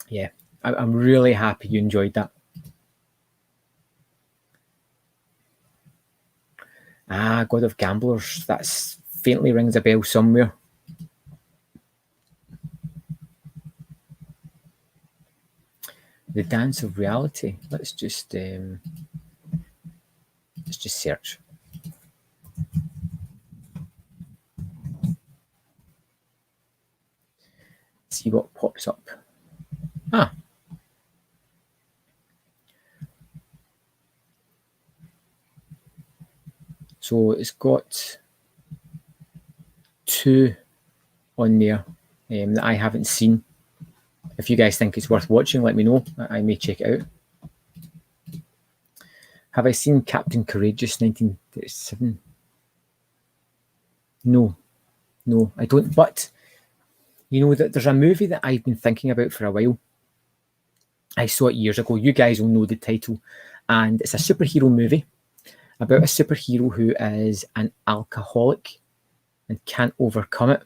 yeah, I'm really happy you enjoyed that. God of Gamblers. That's faintly rings a bell somewhere. The Dance of Reality. Let's just search. See what pops up. So it's got 2 on there that I haven't seen. If you guys think it's worth watching, let me know. I may check it out. Have I seen Captain Courageous 1937? No, I don't. But you know that there's a movie that I've been thinking about for a while. I saw it years ago. You guys will know the title, and it's a superhero movie about a superhero who is an alcoholic and can't overcome it.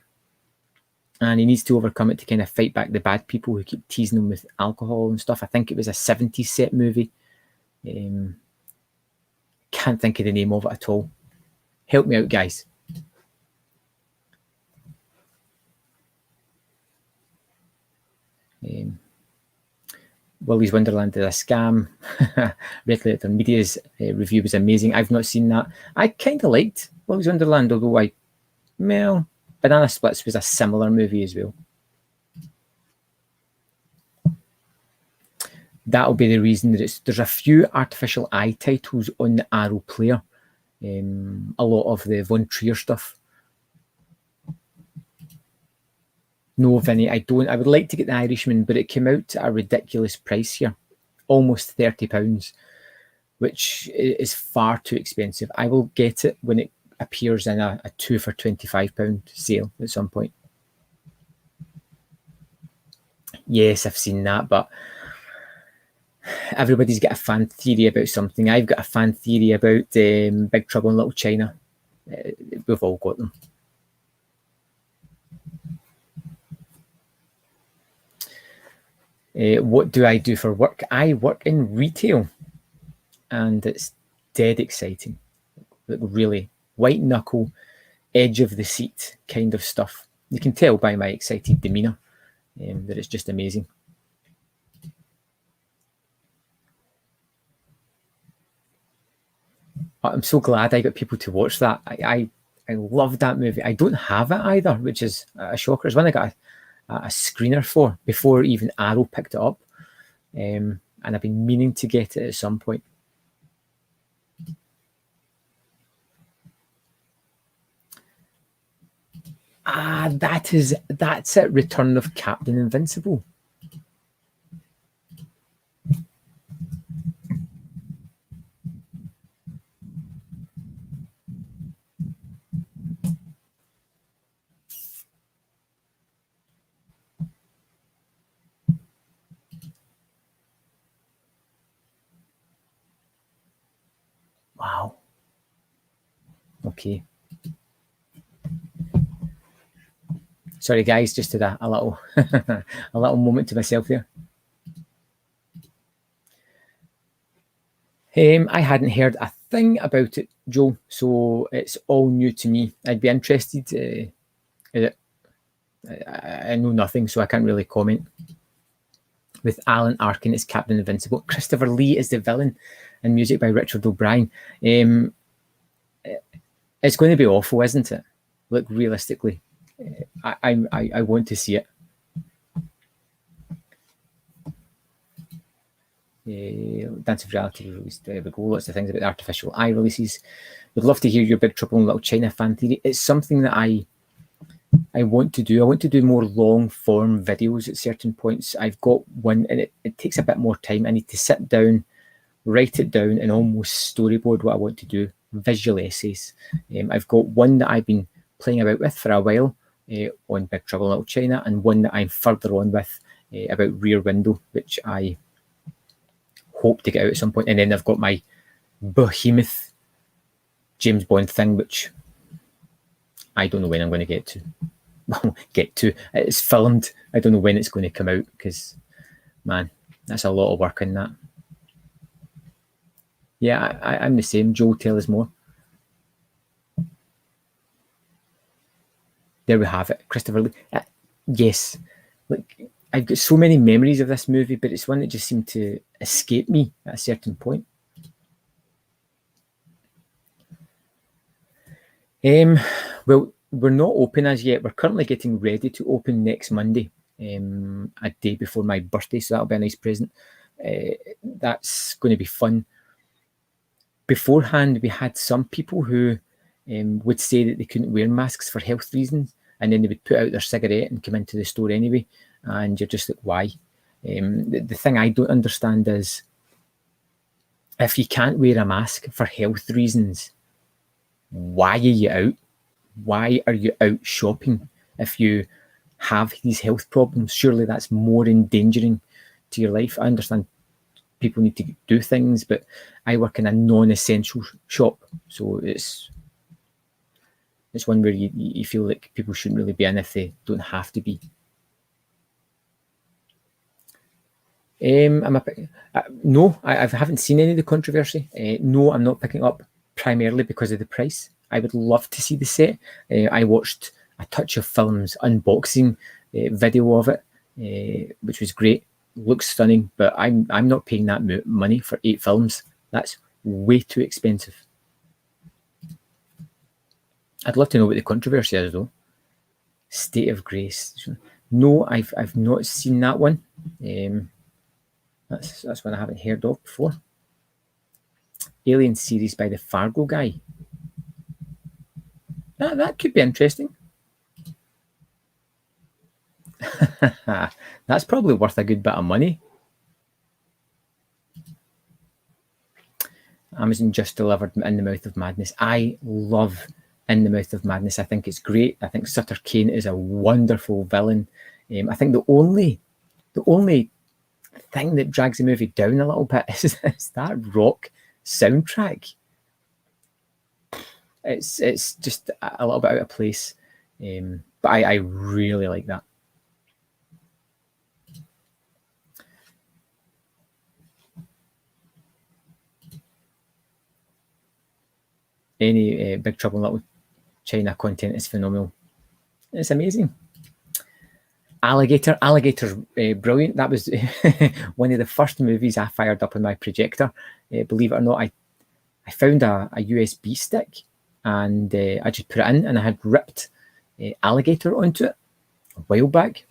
And he needs to overcome it to kind of fight back the bad people who keep teasing him with alcohol and stuff. I think it was a 70s set movie. Can't think of the name of it at all. Help me out, guys. Willy's Wonderland is a scam. Red Letter Media's review was amazing. I've not seen that. I kind of liked Willy's Wonderland, although Banana Splits was a similar movie as well. That'll be the reason that there's a few artificial eye titles on the Arrow player. A lot of the Von Trier stuff. No, Vinny, I don't. I would like to get The Irishman, but it came out at a ridiculous price here. Almost £30, which is far too expensive. I will get it when it appears in a 2 for £25 sale at some point. Yes, I've seen that, but everybody's got a fan theory about something. I've got a fan theory about Big Trouble in Little China. We've all got them. What do I do for work? I work in retail, and it's dead exciting. Like really white knuckle, edge of the seat kind of stuff. You can tell by my excited demeanour that it's just amazing. I'm so glad I got people to watch that. I love that movie. I don't have it either, which is a shocker. It's one I got a screener for before even Arrow picked it up, and I've been meaning to get it at some point. That's it. Return of Captain Invincible. Wow. Okay. Sorry, guys, just did a little a little moment to myself there. I hadn't heard a thing about it, Joe, so it's all new to me. I'd be interested. I know nothing, so I can't really comment. With Alan Arkin as Captain Invincible, Christopher Lee is the villain, and music by Richard O'Brien. It's going to be awful, isn't it? Like, realistically, I want to see it. Dance of Reality released. There we go. Lots of things about the artificial eye releases. Would love to hear your Big Trouble in Little China fan theory. It's something that I want to do. I want to do more long form videos at certain points. I've got one, and it takes a bit more time. I need to sit down, write it down, and almost storyboard what I want to do. Visual essays. I've got one that I've been playing about with for a while on Big Trouble in Little China, and one that I'm further on with about Rear Window, which I hope to get out at some point. And then I've got my behemoth James Bond thing, which I don't know when I'm going to get to. Well, it's filmed. I don't know when it's going to come out, because, man, that's a lot of work in that. Yeah, I'm the same. Joe, tell us more. There we have it. Christopher Lee. Yes. Like, I've got so many memories of this movie, but it's one that just seemed to escape me at a certain point. Well, we're not open as yet. We're currently getting ready to open next Monday, a day before my birthday, so that'll be a nice present. That's going to be fun. Beforehand, we had some people who would say that they couldn't wear masks for health reasons, and then they would put out their cigarette and come into the store anyway, and you're just like, why? The thing I don't understand is, if you can't wear a mask for health reasons, why are you out? Why are you out shopping if you have these health problems? Surely that's more endangering to your life. I understand people need to do things, but I work in a non-essential shop, so it's one where you feel like people shouldn't really be in if they don't have to be. No, I haven't seen any of the controversy. No, I'm not picking up primarily because of the price. I would love to see the set. I watched a Touch of Films unboxing video of it, which was great. Looks stunning, but I'm not paying that money for 8 films. That's way too expensive. I'd love to know what the controversy is, though. State of Grace. No, I've not seen that one. That's one I haven't heard of before. Alien series by the Fargo guy. That could be interesting. That's probably worth a good bit of money. Amazon just delivered In the Mouth of Madness. I love In the Mouth of Madness. I think it's great. I think Sutter Kane is a wonderful villain. I think the only thing that drags the movie down a little bit is that rock soundtrack. It's just a little bit out of place, but I really like that. Any Big Trouble in Little China content is phenomenal. It's amazing. Alligator's brilliant. That was one of the first movies I fired up on my projector. Believe it or not, I found a USB stick, and I just put it in, and I had ripped Alligator onto it a while back.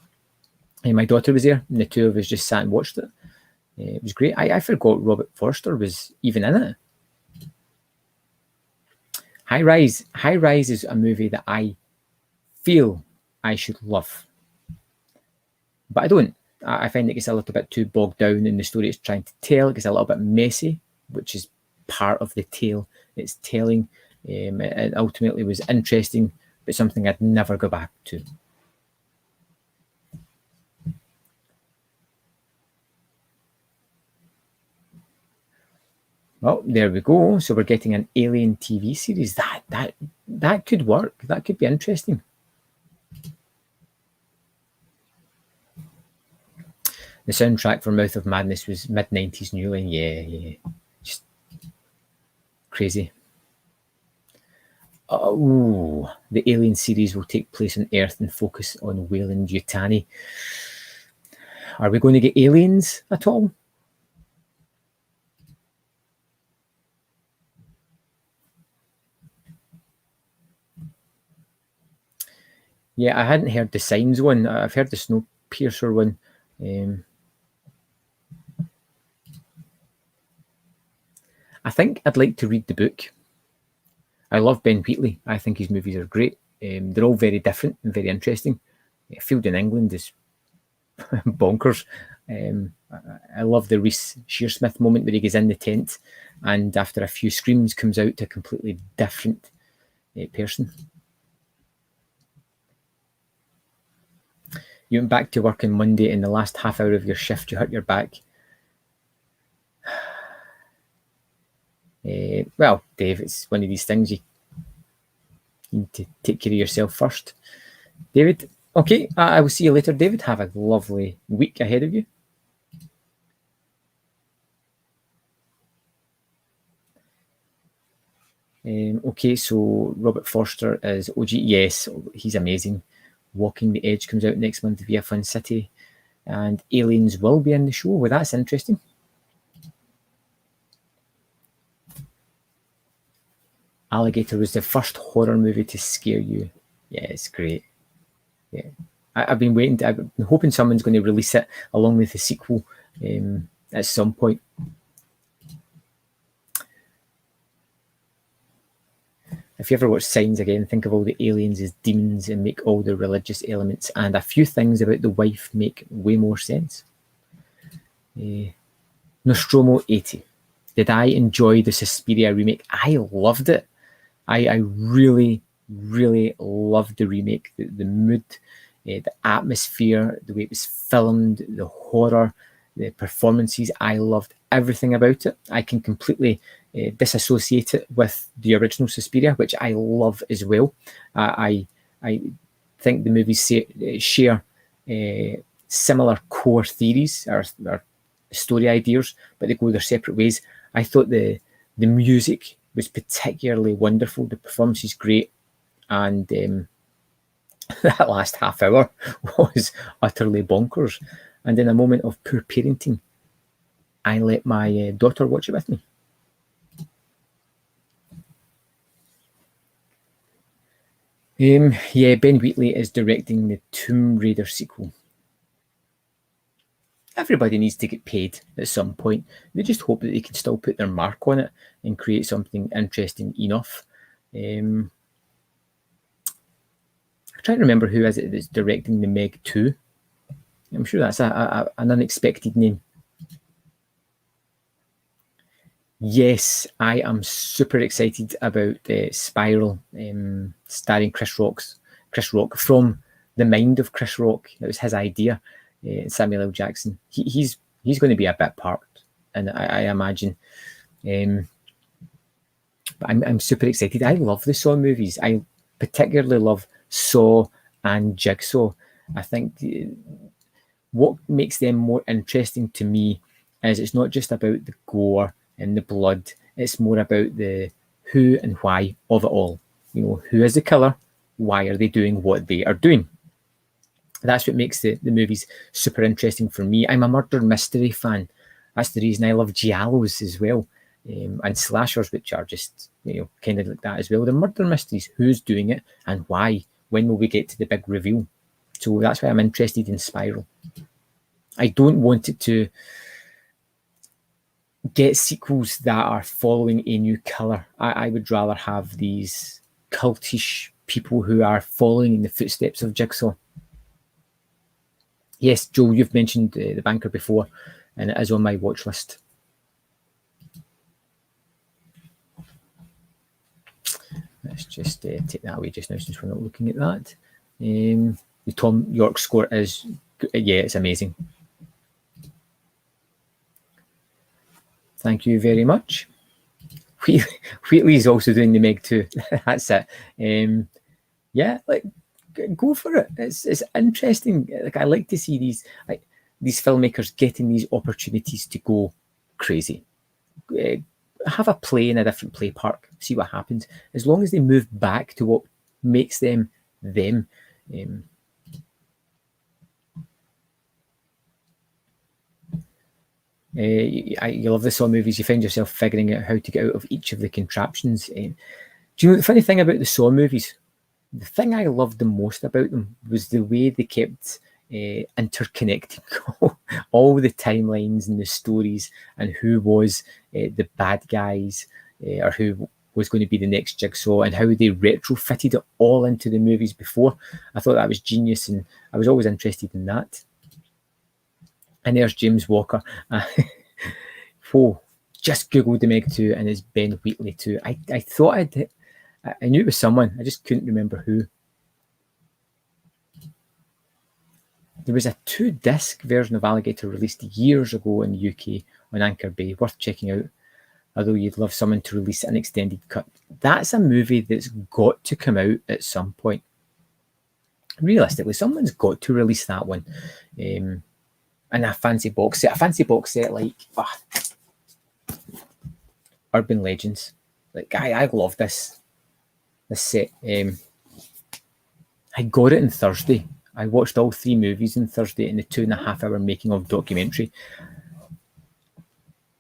And my daughter was there, and the two of us just sat and watched it. It was great. I forgot Robert Forster was even in it. High Rise is a movie that I feel I should love, but I don't. I find it gets a little bit too bogged down in the story it's trying to tell. It gets a little bit messy, which is part of the tale it's telling. It ultimately was interesting, but something I'd never go back to. Well, there we go. So we're getting an Alien TV series. That could work. That could be interesting. The soundtrack for Mouth of Madness was mid-90s New Line. Yeah. Just crazy. Oh, the Alien series will take place on Earth and focus on Weyland-Yutani. Are we going to get aliens at all? Yeah, I hadn't heard the Signs one. I've heard the Snowpiercer one. I think I'd like to read the book. I love Ben Wheatley. I think his movies are great. They're all very different and very interesting. Field in England is bonkers. I love the Reece Shearsmith moment where he goes in the tent and after a few screams comes out to a completely different person. You went back to work on Monday. In the last half hour of your shift, you hurt your back. Well, Dave, it's one of these things. You need to take care of yourself first. David, okay, I will see you later, David. Have a lovely week ahead of you. Okay, so Robert Forster is OG. Yes, he's amazing. Walking the Edge comes out next month via Fun City. And Aliens will be in the show. Well, that's interesting. Alligator was the first horror movie to scare you. Yeah, it's great. Yeah, I've been waiting. I've been hoping someone's going to release it along with the sequel at some point. If you ever watch Signs again, think of all the aliens as demons and make all the religious elements and a few things about the wife make way more sense. Nostromo 80. Did I enjoy the Suspiria remake? I loved it. I really, really loved the remake. The mood, the atmosphere, the way it was filmed, the horror, the performances. I loved everything about it. I can completely disassociate it with the original Suspiria, which I love as well. I think the movies share similar core theories or story ideas, but they go their separate ways. I thought the music was particularly wonderful. The performance is great, and that last half hour was utterly bonkers. And in a moment of poor parenting, I let my daughter watch it with me. Yeah, Ben Wheatley is directing the Tomb Raider sequel. Everybody needs to get paid at some point. They just hope that they can still put their mark on it and create something interesting enough. I'm trying to remember who is it that's directing the Meg 2. I'm sure that's an unexpected name. Yes, I am super excited about Spiral, starring Chris Rock from the mind of Chris Rock. It was his idea. Samuel L. Jackson. He's going to be a bit part, and I imagine. But I'm super excited. I love the Saw movies. I particularly love Saw and Jigsaw. I think what makes them more interesting to me is it's not just about the gore and the blood. It's more about the who and why of it all. You know, who is the killer? Why are they doing what they are doing? That's what makes the movies super interesting for me. I'm a murder mystery fan. That's the reason I love giallos as well, and slashers, which are just kind of like that as well. The murder mysteries, who's doing it and why? When will we get to the big reveal? So that's why I'm interested in Spiral. I don't want it to get sequels that are following a new killer. I would rather have these cultish people who are following in the footsteps of Jigsaw. Yes, Joel, you've mentioned The Banker before, and it is on my watch list. Let's just take that away just now since we're not looking at that. The Tom York score is, yeah, it's amazing. Thank you very much. Wheatley is also doing the Meg 2. That's it. Yeah, like, go for it. It's interesting. Like, I like to see these. these filmmakers getting these opportunities to go crazy. Have a play in a different play park, see what happens. As long as they move back to what makes them them. You love the Saw movies. You find yourself figuring out how to get out of each of the contraptions. Do you know the funny thing about the Saw movies? The thing I loved the most about them was the way they kept interconnecting all the timelines and the stories, and who was the bad guys, or who was going to be the next Jigsaw, and how they retrofitted it all into the movies before. I thought that was genius, and I was always interested in that. And there's James Walker. Whoa, just Googled the Meg 2 and it's Ben Wheatley 2. I thought I knew it was someone, I just couldn't remember who. There was a 2-disc version of Alligator released years ago in the UK on Anchor Bay, worth checking out, although you'd love someone to release an extended cut. That's a movie that's got to come out at some point. Realistically, someone's got to release that one. And a fancy box set like Urban Legends. Like I love this set. I got it on Thursday. I watched all 3 movies on Thursday in the 2.5-hour making of documentary.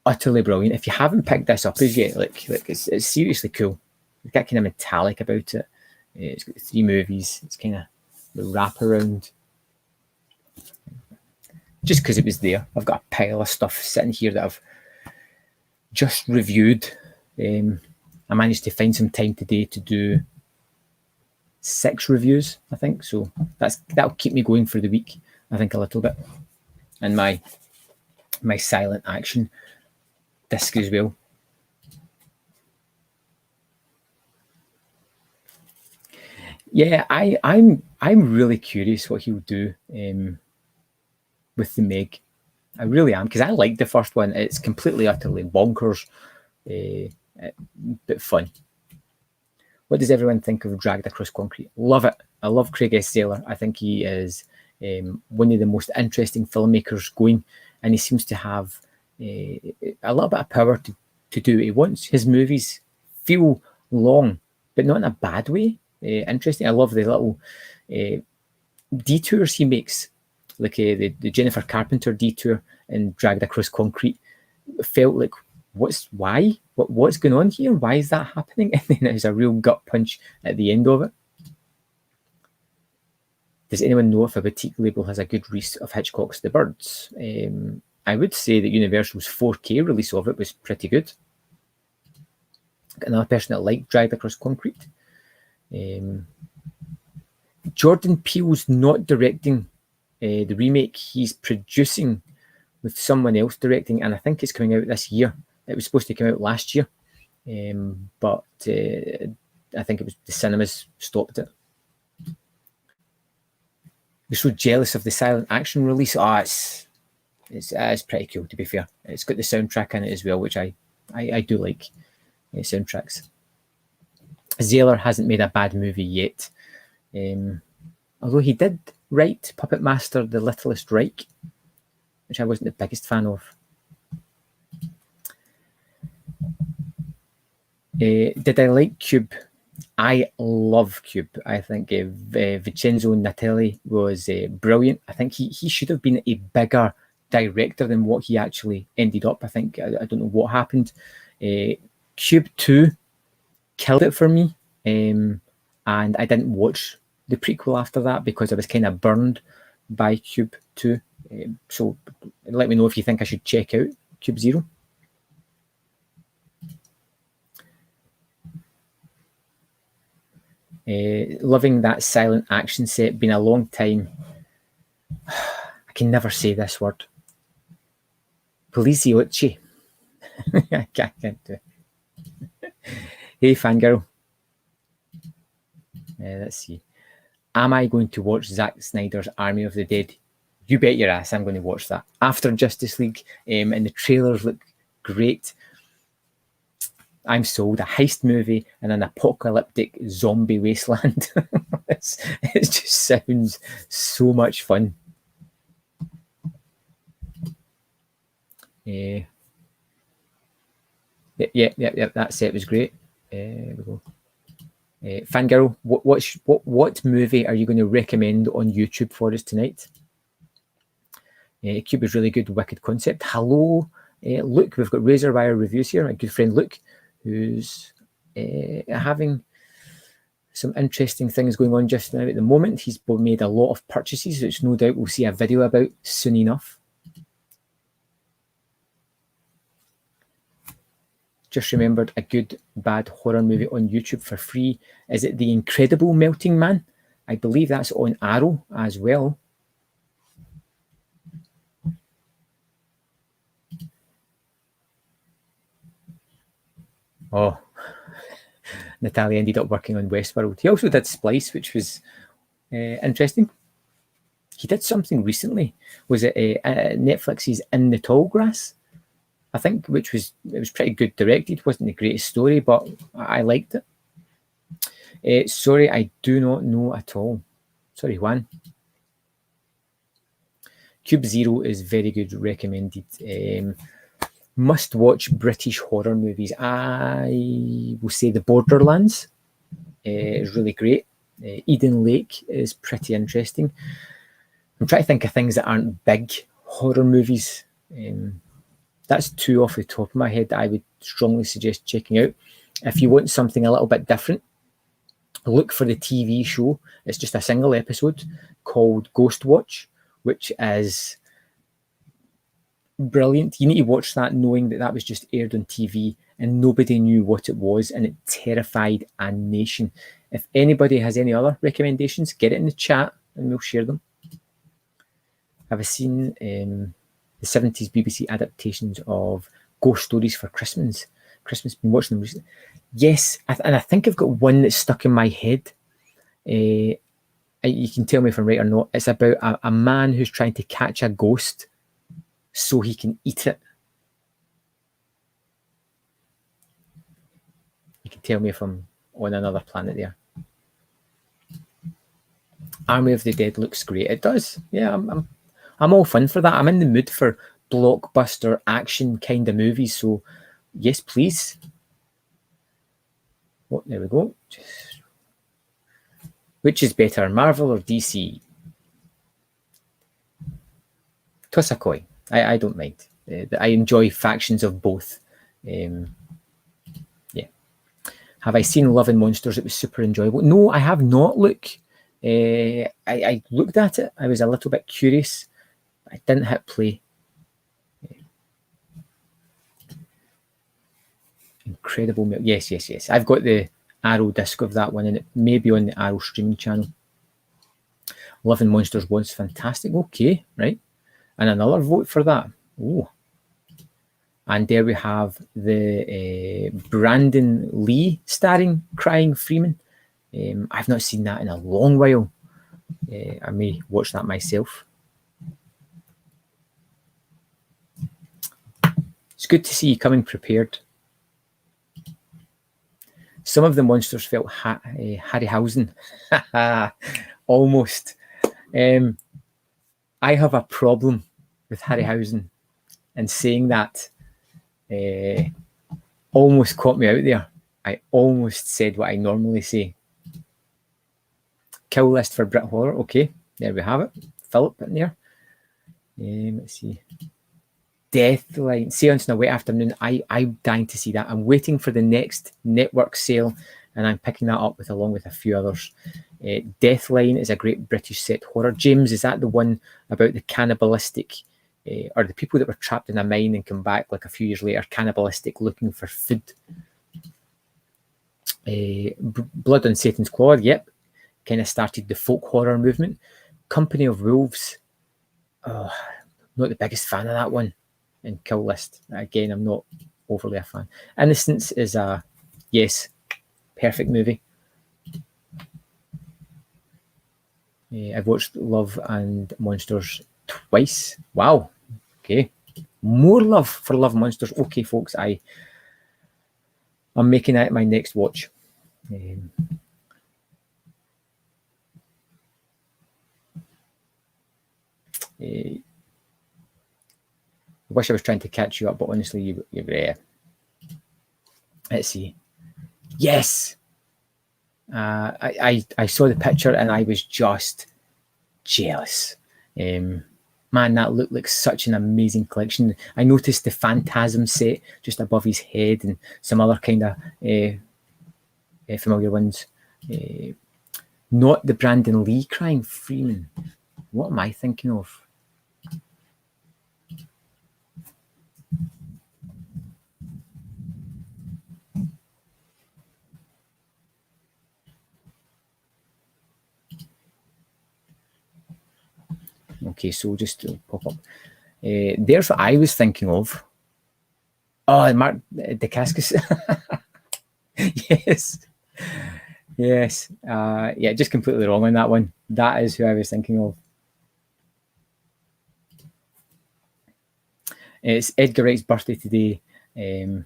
Utterly brilliant. If you haven't picked this up as yet, like it's seriously cool. It's got kind of metallic about it. It's got 3 movies. It's kind of the wraparound. Just because it was there. I've got a pile of stuff sitting here that I've just reviewed. I managed to find some time today to do 6 reviews, I think. So that'll keep me going for the week, I think, a little bit. And my silent action disc as well. Yeah, I'm really curious what he'll do with the Meg. I really am, because I like the first one. It's completely, utterly bonkers, but fun. What does everyone think of Dragged Across Concrete? Love it. I love Craig S. Taylor. I think he is one of the most interesting filmmakers going, and he seems to have a little bit of power to do what he wants. His movies feel long, but not in a bad way. Interesting. I love the little detours he makes, like the Jennifer Carpenter detour in Dragged Across Concrete. It felt like, what's going on here? Why is that happening? And then there's a real gut punch at the end of it. Does anyone know if a boutique label has a good release of Hitchcock's The Birds? I would say that Universal's 4K release of it was pretty good. Got another person that liked Dragged Across Concrete. Jordan Peele's not directing the remake. He's producing with someone else directing, and I think it's coming out this year. It was supposed to come out last year, but I think it was the cinemas stopped it. We're so jealous of the silent action release. It's pretty cool, to be fair. It's got the soundtrack in it as well, which I do like soundtracks. Zahler hasn't made a bad movie yet, although he did write Puppet Master: The Littlest Reich, which I wasn't the biggest fan of. Did I like Cube? I love Cube. I think Vincenzo Natali was brilliant. I think he should have been a bigger director than what he actually ended up. I think I don't know what happened. Cube 2 killed it for me, and I didn't watch the prequel after that because I was kind of burned by Cube 2. So let me know if you think I should check out Cube 0. Loving that silent action set. Been a long time. I can never say this word. Poliziotti. I can't do it. Hey, fangirl. Let's see. Am I going to watch Zack Snyder's Army of the Dead? You bet your ass I'm going to watch that after Justice League. And the trailers look great. I'm sold. A heist movie and an apocalyptic zombie wasteland. It just sounds so much fun. Yeah, that set was great. We go. Fangirl, what movie are you going to recommend on YouTube for us tonight? Cube is really good, wicked concept. Hello, Luke. We've got Razor Wire reviews here. My good friend Luke, who's having some interesting things going on just now at the moment. He's made a lot of purchases, which no doubt we'll see a video about soon enough. Just remembered a good bad horror movie on YouTube for free. Is it The Incredible Melting Man? I believe that's on Arrow as well. Oh, Natalia ended up working on Westworld. He also did Splice, which was interesting. He did something recently. Was it Netflix's In the Tall Grass? I think, it was pretty good directed. Wasn't the greatest story, but I liked it. Sorry, I do not know at all. Sorry, Juan. Cube Zero is very good, recommended. Must watch British horror movies. I will say The Borderlands is really great. Eden Lake is pretty interesting. I'm trying to think of things that aren't big horror movies. That's two off the top of my head that I would strongly suggest checking out. If you want something a little bit different, look for the TV show. It's just a single episode called Ghost Watch, which is brilliant. You need to watch that knowing that that was just aired on TV and nobody knew what it was, and it terrified a nation. If anybody has any other recommendations, get it in the chat and we'll share them. Have I seen the 70s BBC adaptations of Ghost Stories for Christmas? Been watching them recently. Yes, and I think I've got one that's stuck in my head. You can tell me if I'm right or not. It's about a man who's trying to catch a ghost so he can eat it. You can tell me if I'm on another planet there. Army of the Dead looks great. It does. Yeah, I'm all fun for that. I'm in the mood for blockbuster action kind of movies. So yes, please. Oh, there we go. Which is better, Marvel or DC? Toss a coin. I don't mind. I enjoy factions of both. Yeah. Have I seen Love and Monsters? It was super enjoyable. No, I have not. Look, I looked at it. I was a little bit curious. I didn't hit play. Incredible. Yes. I've got the Arrow disc of that one, and it may be on the Arrow streaming channel. Love and Monsters was fantastic. Okay, right. And another vote for that. Oh. And there we have the Brandon Lee starring Crying Freeman. I've not seen that in a long while. I may watch that myself. It's good to see you coming prepared. Some of the monsters felt Harryhausen. Almost. I have a problem with Harryhausen, and saying that almost caught me out there. I almost said what I normally say. Kill list for Brit horror. Okay, there we have it. Philip in there. Let's see. Deathline. Seance on a wet afternoon. I'm dying to see that. I'm waiting for the next network sale, and I'm picking that up along with a few others. Deathline is a great British set horror. James, is that the one about the cannibalistic, or the people that were trapped in a mine and come back like a few years later, cannibalistic, looking for food? Blood on Satan's Claw. Yep, kind of started the folk horror movement. Company of Wolves. Oh, not the biggest fan of that one. And Kill List, again, I'm not overly a fan. Innocence is a yes, perfect movie. I've watched Love and Monsters twice. Wow. Okay. More love for Love Monsters. Okay, folks, I'm making that my next watch. wish I was trying to catch you up, but honestly, you're let's see. Yes! I saw the picture and I was just jealous. Man, that looked like such an amazing collection. I noticed the Phantasm set just above his head and some other kind of familiar ones. Not the Brandon Lee crying Freeman. What am I thinking of? Okay, so just to pop up. There's what I was thinking of. Oh, Mark Dacascos. Yes. Yes. Yeah, just completely wrong on that one. That is who I was thinking of. It's Edgar Wright's birthday today, and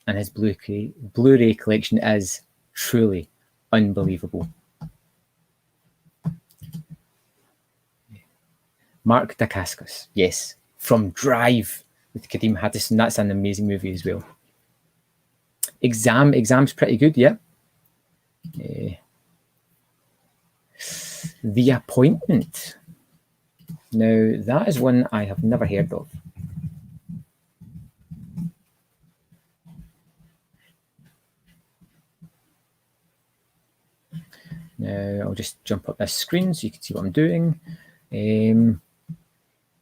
his Blu-ray collection is truly unbelievable. Mark Dacascos, yes, from Drive with Kadeem Haddison. That's an amazing movie as well. Exam's pretty good, yeah. The Appointment. Now, that is one I have never heard of. Now, I'll just jump up this screen so you can see what I'm doing.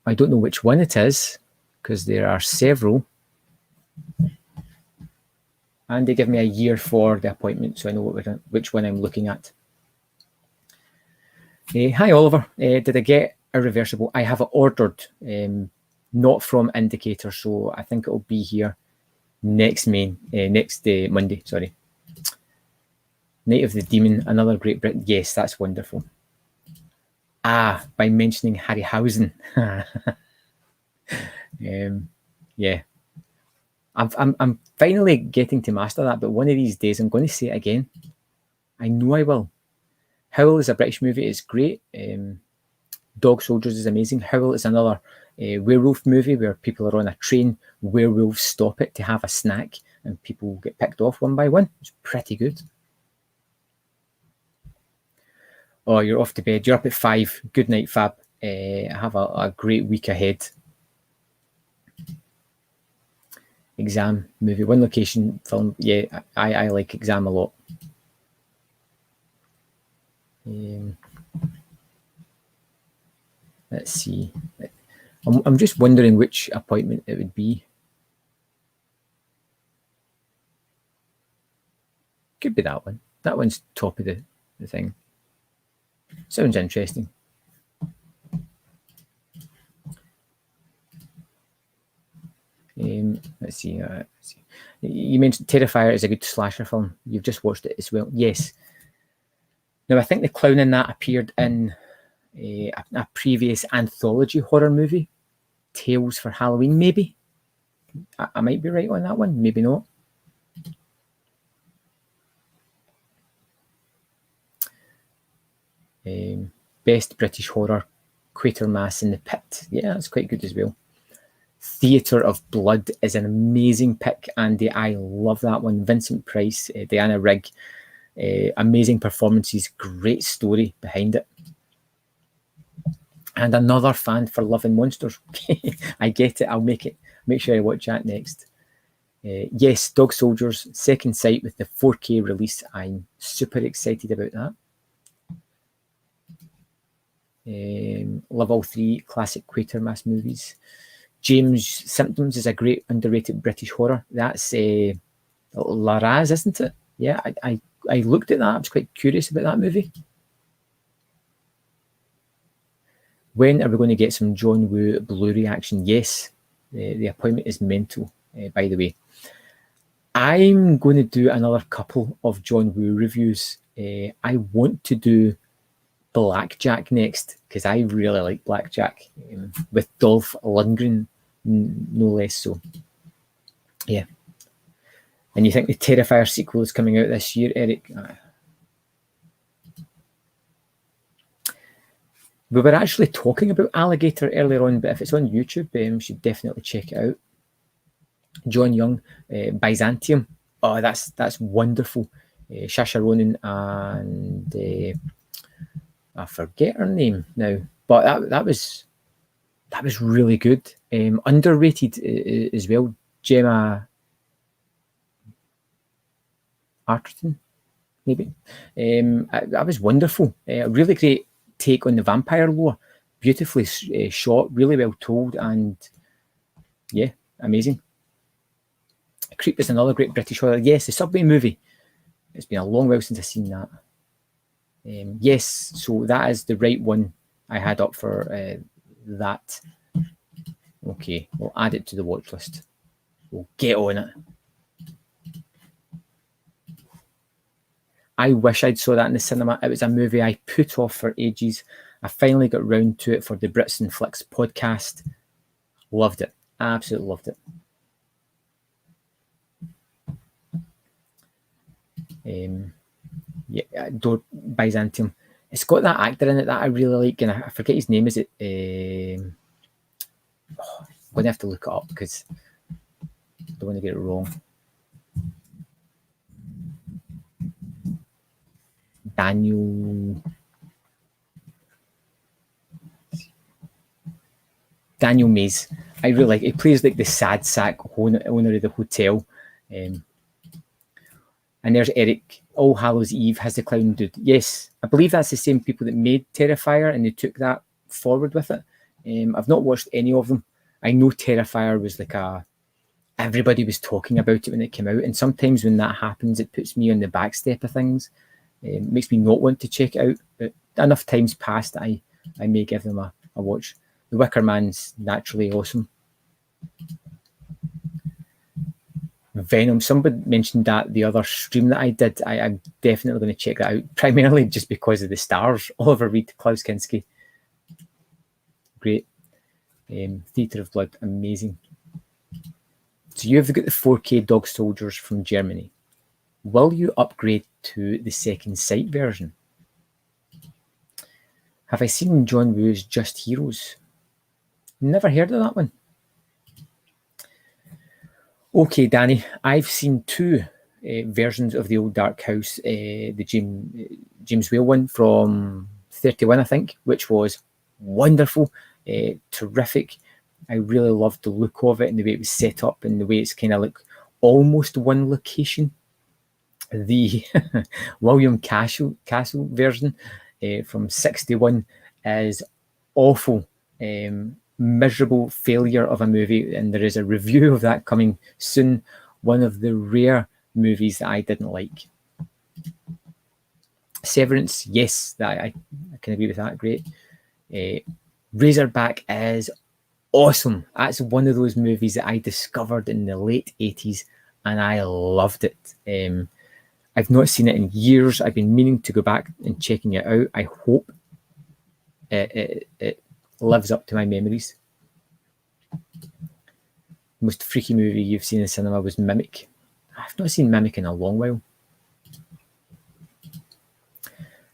I don't know which one it is because there are several. And they give me a year for The Appointment, so I know which one I'm looking at. Hi, Oliver. Did I get a reversible? I have it ordered, not from Indicator, so I think it'll be here next Monday. Sorry. Night of the Demon, another great Brit. Yes, that's wonderful. By mentioning Harryhausen. Yeah. I'm finally getting to master that, but one of these days I'm going to say it again. I know I will. Howl is a British movie. It's great. Dog Soldiers is amazing. Howl is another werewolf movie where people are on a train. Werewolves stop it to have a snack and people get picked off one by one. It's pretty good. Oh, you're off to bed. You're up at 5. Good night, Fab. Have a great week ahead. Exam movie. One location film. Yeah, I like Exam a lot. Let's see. I'm just wondering which appointment it would be. Could be that one. That one's top of the thing. Sounds interesting. Let's see. You mentioned Terrifier is a good slasher film. You've just watched it as well. Yes. Now, I think the clown in that appeared in a previous anthology horror movie, Tales for Halloween, maybe. I might be right on that one. Maybe not. Best British horror, Quatermass in the Pit. Yeah, that's quite good as well. Theatre of Blood is an amazing pick, Andy. I love that one. Vincent Price, Diana Rigg, amazing performances, great story behind it. And another fan for Love and Monsters. I get it. I'll make sure I watch that next. Yes, Dog Soldiers, Second Sight with the 4K release. I'm super excited about that. Love all 3 classic Quatermass movies. James Symptoms is a great underrated British horror. That's Laraz, isn't it? Yeah, I looked at that. I was quite curious about that movie. When are we going to get some John Woo Blu-ray action? Yes, the appointment is mental, by the way. I'm going to do another couple of John Woo reviews. I want to do Blackjack next because I really like Blackjack with Dolph Lundgren, no less so. Yeah. And you think the Terrifier sequel is coming out this year, Eric? We were actually talking about Alligator earlier on, but if it's on YouTube, you should definitely check it out. John Young, Byzantium. Oh, that's wonderful. Saoirse Ronan and I forget her name now, but that was really good. Underrated as well. Gemma Arterton, maybe. That was wonderful. A really great take on the vampire lore. Beautifully shot, really well told, and yeah, amazing. Creep is another great British horror. Yes, the Subway movie. It's been a long while since I've seen that. Yes, so that is the right one I had up for that. Okay, we'll add it to the watch list. We'll get on it. I wish I'd saw that in the cinema. It was a movie I put off for ages. I finally got round to it for the Brits and Flicks podcast. Loved it. Absolutely loved it. Yeah, Byzantium. It's got that actor in it that I really like, and I forget his name. Is it? I'm going to have to look it up because I don't want to get it wrong. Daniel Mays. I really like. He plays like the sad sack owner of the hotel. And there's Eric. All Hallows Eve has the clown dude. Yes, I believe that's the same people that made Terrifier, and they took that forward with it. I've not watched any of them. I know Terrifier was like everybody was talking about it when it came out, and sometimes when that happens, it puts me on the back step of things. It makes me not want to check it out. But enough times passed, I may give them a watch. The Wicker Man's naturally awesome. Venom. Somebody mentioned that the other stream that I did. I'm definitely going to check that out, primarily just because of the stars. Oliver Reed, Klaus Kinski. Great. Theatre of Blood, amazing. So you've got the 4K Dog Soldiers from Germany. Will you upgrade to the second sight version? Have I seen John Woo's Just Heroes? Never heard of that one. Okay, Danny, I've seen two versions of the old Dark House, the James Whale one from 31, I think, which was wonderful, terrific. I really loved the look of it and the way it was set up and the way it's kind of like almost one location. The William Castle version from 61 is awful. Miserable failure of a movie, and there is a review of that coming soon. One of the rare movies that I didn't like. Severance, yes, that I can agree with that. Great. Razorback is awesome. That's one of those movies that I discovered in the late 80s, and I loved it. I've not seen it in years. I've been meaning to go back and checking it out. I hope it lives up to my memories. Most freaky movie you've seen in cinema was Mimic. I've not seen Mimic in a long while.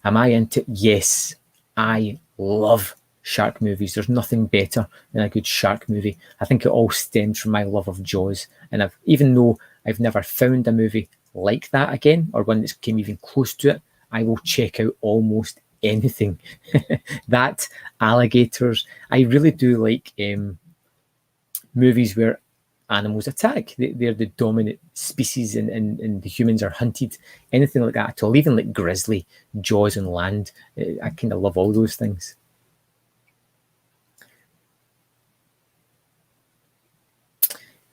Am I into? Yes, I love shark movies. There's nothing better than a good shark movie. I think it all stems from my love of Jaws. And even though I've never found a movie like that again, or one that's came even close to it, I will check out almost anything. That, alligators. I really do like movies where animals attack. They're the dominant species and the humans are hunted. Anything like that at all. Even like Grizzly, Jaws on land. I kind of love all those things.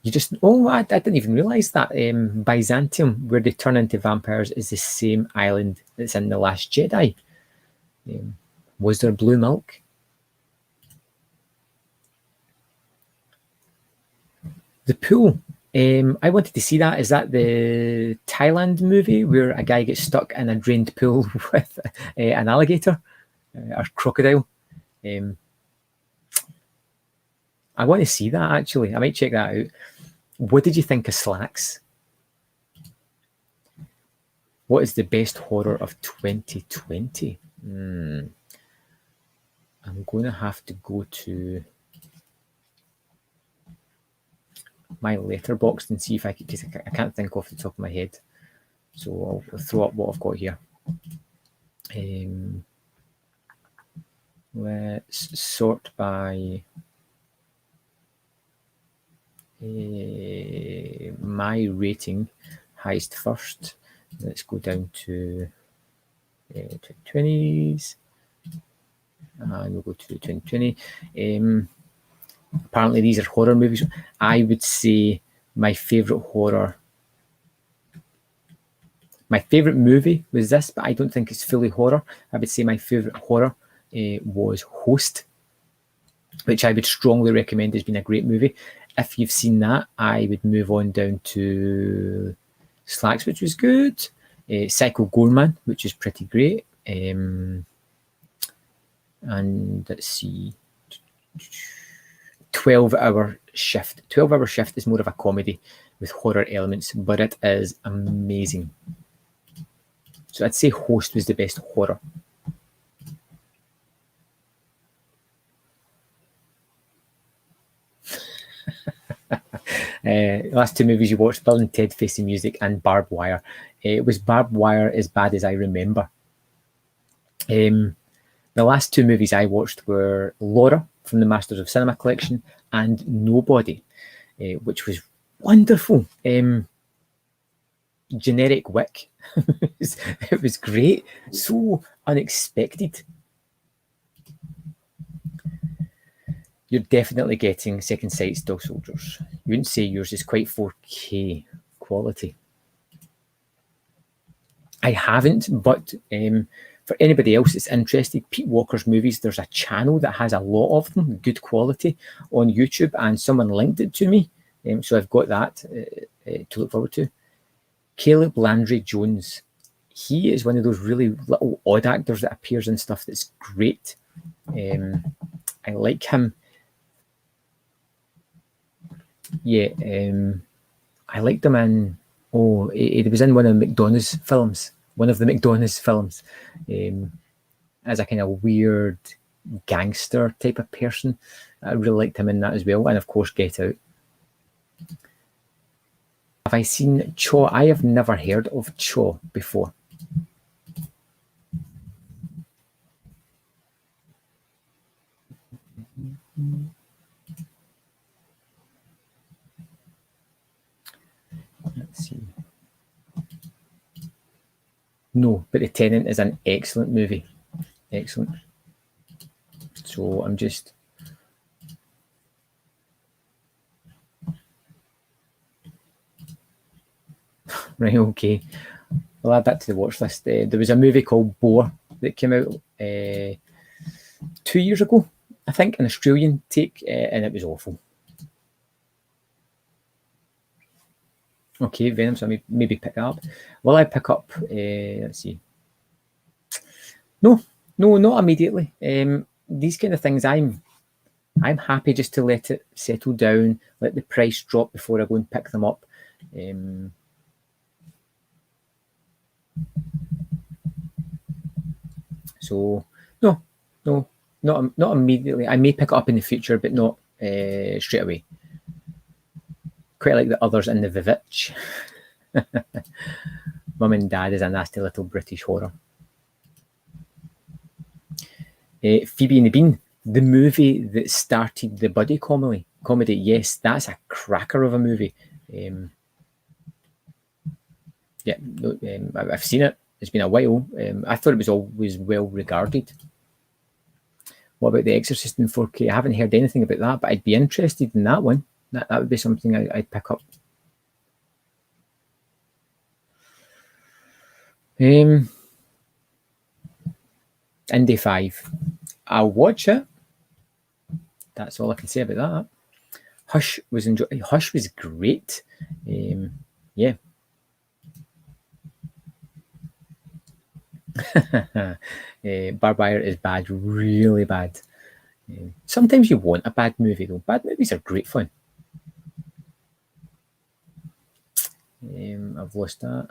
You just, I didn't even realise that Byzantium, where they turn into vampires, is the same island that's in The Last Jedi. Was there blue milk? The pool. I wanted to see that. Is that the Thailand movie where a guy gets stuck in a drained pool with an alligator or crocodile? I want to see that, actually. I might check that out. What did you think of Slacks? What is the best horror of 2020? I'm going to have to go to my letterbox and see if I can, because I can't think off the top of my head. So I'll throw up what I've got here. Let's sort by my rating, highest first. Let's go down to 20s, and we'll go to 2020. Apparently these are horror movies. I would say my favourite movie was this, but I don't think it's fully horror. I would say my favourite horror was Host, which I would strongly recommend as being a great movie. If you've seen that, I would move on down to Slacks, which was good. Psycho Gorman, which is pretty great. And let's see, 12-hour Shift. 12-hour Shift is more of a comedy with horror elements, but it is amazing. So I'd say Host was the best horror. Last two movies you watched, Bill and Ted Face the Music and Barbed Wire. Was Barbed Wire as bad as I remember? The last two movies I watched were Laura from the Masters of Cinema collection and Nobody, which was wonderful. Generic Wick. It was great. So unexpected. You're definitely getting Second Sight Still Soldiers. You wouldn't say yours is quite 4K quality. I haven't, but for anybody else that's interested, Pete Walker's movies, there's a channel that has a lot of them, good quality, on YouTube, and someone linked it to me. So I've got that to look forward to. Caleb Landry Jones. He is one of those really little odd actors that appears in stuff that's great. I like him. Yeah, I liked him in, it was in one of the McDonough's films, as a kind of weird gangster type of person. I really liked him in that as well, and of course Get Out. Have I seen Chaw? I have never heard of Chaw before. Let's see. No, but The Tenant is an excellent movie. Excellent. So I'm just... Right, okay. I'll add that to the watch list. There was a movie called Boar that came out 2 years ago, I think, an Australian take, and it was awful. Okay, Venom, so I maybe pick that up. Will I pick up, let's see. No, not immediately. These kind of things, I'm happy just to let it settle down, let the price drop before I go and pick them up. So no, not immediately. I may pick it up in the future, but not straight away. Quite like the others in the Vivitch. Mum and Dad is a nasty little British horror. Phoebe and the Bean, the movie that started the buddy comedy. Yes, that's a cracker of a movie. I've seen it. It's been a while. I thought it was always well regarded. What about The Exorcist in 4K? I haven't heard anything about that, but I'd be interested in that one. That would be something I'd pick up. Indy 5. I'll watch it. That's all I can say about that. Hush was great. Yeah. Barbed Wire is bad, really bad. Sometimes you want a bad movie though. Bad movies are great fun. I've lost that.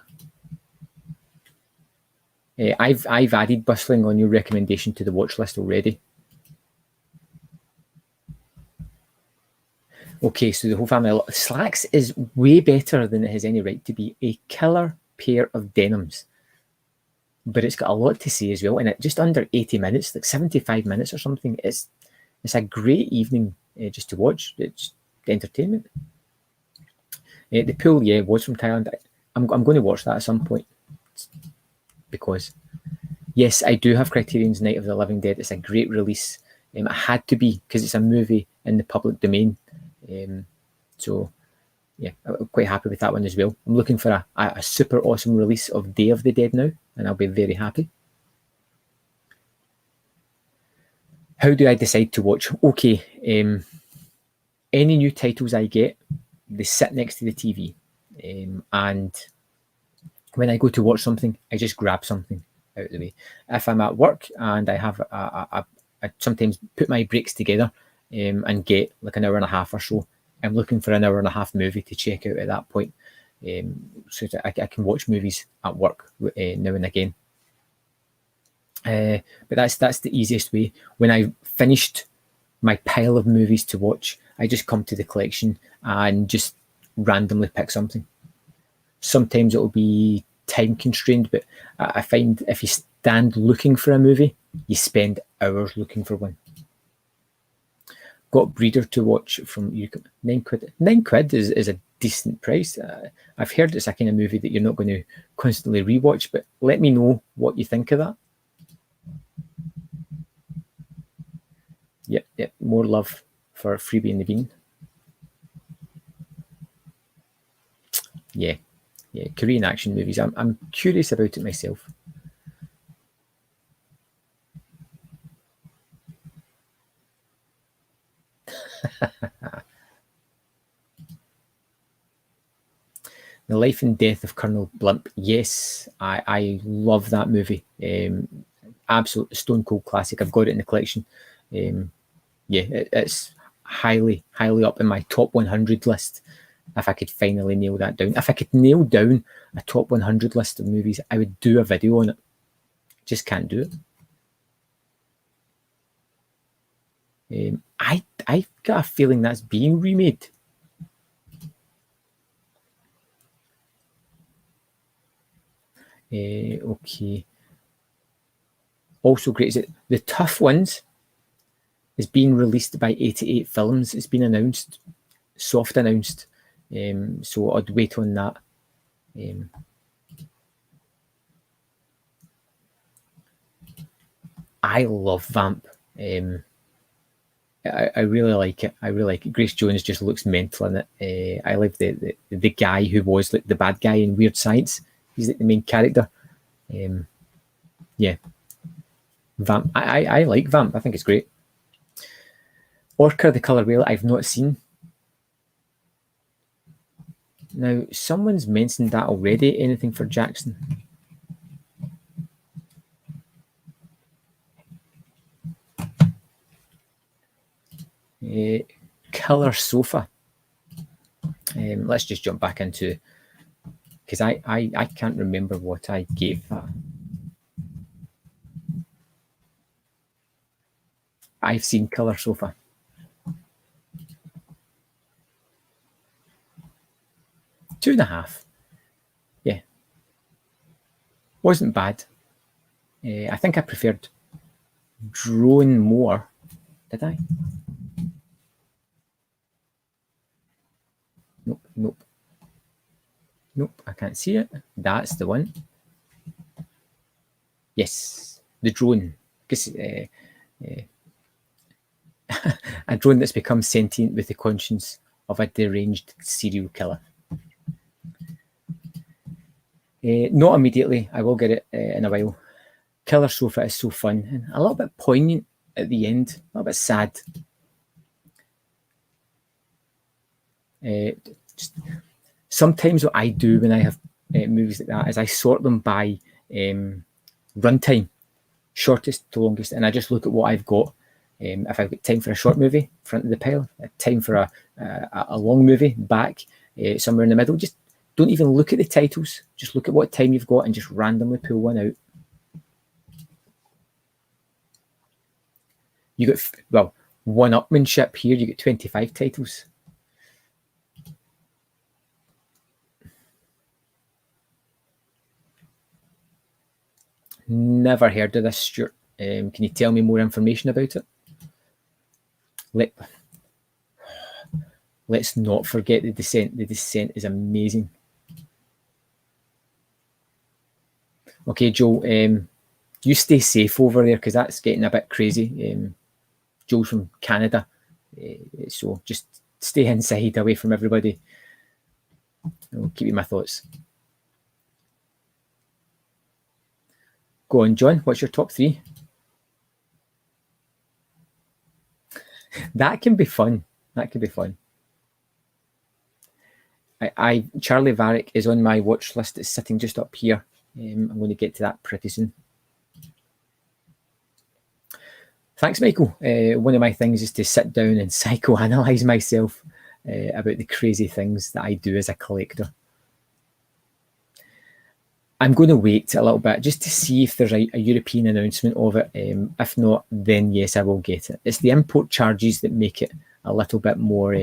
I've added Bustling on your recommendation to the watch list already. Okay, so the whole family. Slacks is way better than it has any right to be. A killer pair of denims. But it's got a lot to say as well, and it just under 80 minutes, like 75 minutes or something. It's a great evening just to watch. It's entertainment. The Pool, yeah, was from Thailand. I'm going to watch that at some point because, yes, I do have Criterion's Night of the Living Dead. It's a great release. It had to be because it's a movie in the public domain. So, yeah, I'm quite happy with that one as well. I'm looking for a super awesome release of Day of the Dead now, and I'll be very happy. How do I decide to watch? Okay, any new titles I get, they sit next to the TV. And when I go to watch something, I just grab something out of the way. If I'm at work and I have I sometimes put my breaks together and get like an hour and a half or so, I'm looking for an hour and a half movie to check out at that point. So that I can watch movies at work now and again. But that's the easiest way. When I've finished my pile of movies to watch, I just come to the collection and just randomly pick something. Sometimes it'll be time constrained, but I find if you stand looking for a movie, you spend hours looking for one. Got Breeder to watch from £9. £9 is a decent price. I've heard it's a kind of movie that you're not going to constantly rewatch, but let me know what you think of that. Yep, more love for Freebie and the Bean. Yeah, Korean action movies. I'm curious about it myself. The Life and Death of Colonel Blimp. Yes, I love that movie. Absolute stone cold classic. I've got it in the collection. It's highly up in my top 100 list. If I could finally nail that down. If I could nail down a top 100 list of movies, I would do a video on it. Just can't do it. I've got a feeling that's being remade. Okay. Also great is it The Tough Ones is being released by 88 Films. It's been announced, soft announced. So I'd wait on that. I love Vamp. I really like it. Grace Jones just looks mental in it. I like the guy who was like the bad guy in Weird Science. He's like the main character. Vamp. I like Vamp. I think it's great. Orca the Killer Whale. I've not seen. Now someone's mentioned that already. Anything for Jackson? Killer Sofa. Let's just jump back into, because I can't remember what I gave that. I've seen Killer Sofa. Two and a half. Yeah. Wasn't bad. I think I preferred Drone more. Did I? Nope. I can't see it. That's the one. Yes, the drone. Because a drone that's become sentient with the conscience of a deranged serial killer. Not immediately. I will get it in a while. Killer Sofa is so fun and a little bit poignant at the end, a little bit sad. Sometimes what I do when I have movies like that is I sort them by runtime, shortest to longest, and I just look at what I've got. If I've got time for a short movie, front of the pile, time for a long movie, back, somewhere in the middle. Just don't even look at the titles. Just look at what time you've got and just randomly pull one out. You got, well, one-upmanship here, you get 25 titles. never heard of this, Stuart. Can you tell me more information about it? Let's not forget The Descent. The Descent is amazing. Okay, Joel, you stay safe over there because that's getting a bit crazy. Joel's from Canada, so just stay inside, away from everybody. I'll keep you in my thoughts. Go on, John. What's your top 3? That can be fun. That could be fun. Charlie Varick is on my watch list. It's sitting just up here. I'm going to get to that pretty soon. Thanks, Michael. One of my things is to sit down and psychoanalyze myself about the crazy things that I do as a collector. I'm going to wait a little bit just to see if there's a European announcement of it. If not, then yes, I will get it. It's the import charges that make it a little bit more,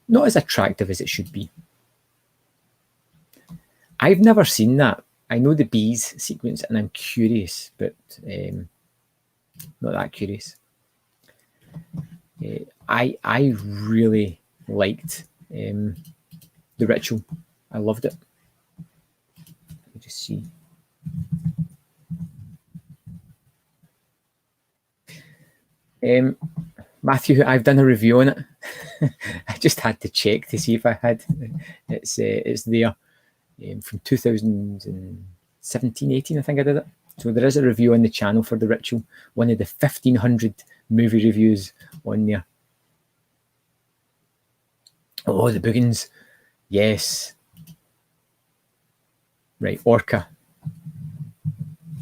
not as attractive as it should be. I've never seen that. I know the bees sequence and I'm curious, but not that curious. I really liked The Ritual. I loved it. Let me just see. Matthew, I've done a review on it. I just had to check to see if I had. It's there from 2017, 18, I think I did it. So there is a review on the channel for The Ritual, one of the 1,500 movie reviews on there. Oh, the Boogans. Yes. Right, Orca.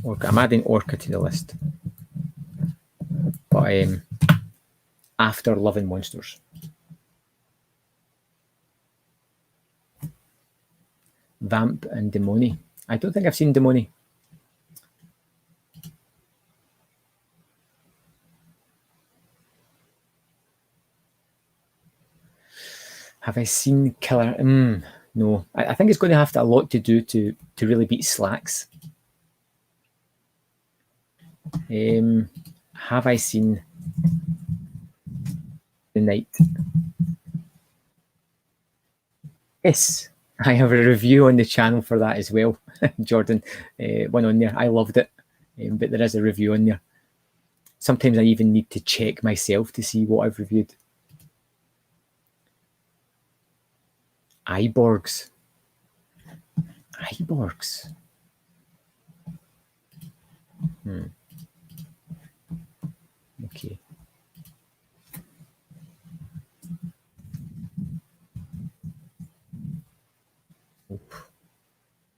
I'm adding Orca to the list. But after Love and Monsters. Vamp and Demoni. I don't think I've seen Demoni. Have I seen Killer? No. I think it's going to have a lot to do to really beat Slacks. Have I seen The Night? Yes, I have a review on the channel for that as well, Jordan. One on there. I loved it, but there is a review on there. Sometimes I even need to check myself to see what I've reviewed. Iborgs. Okay.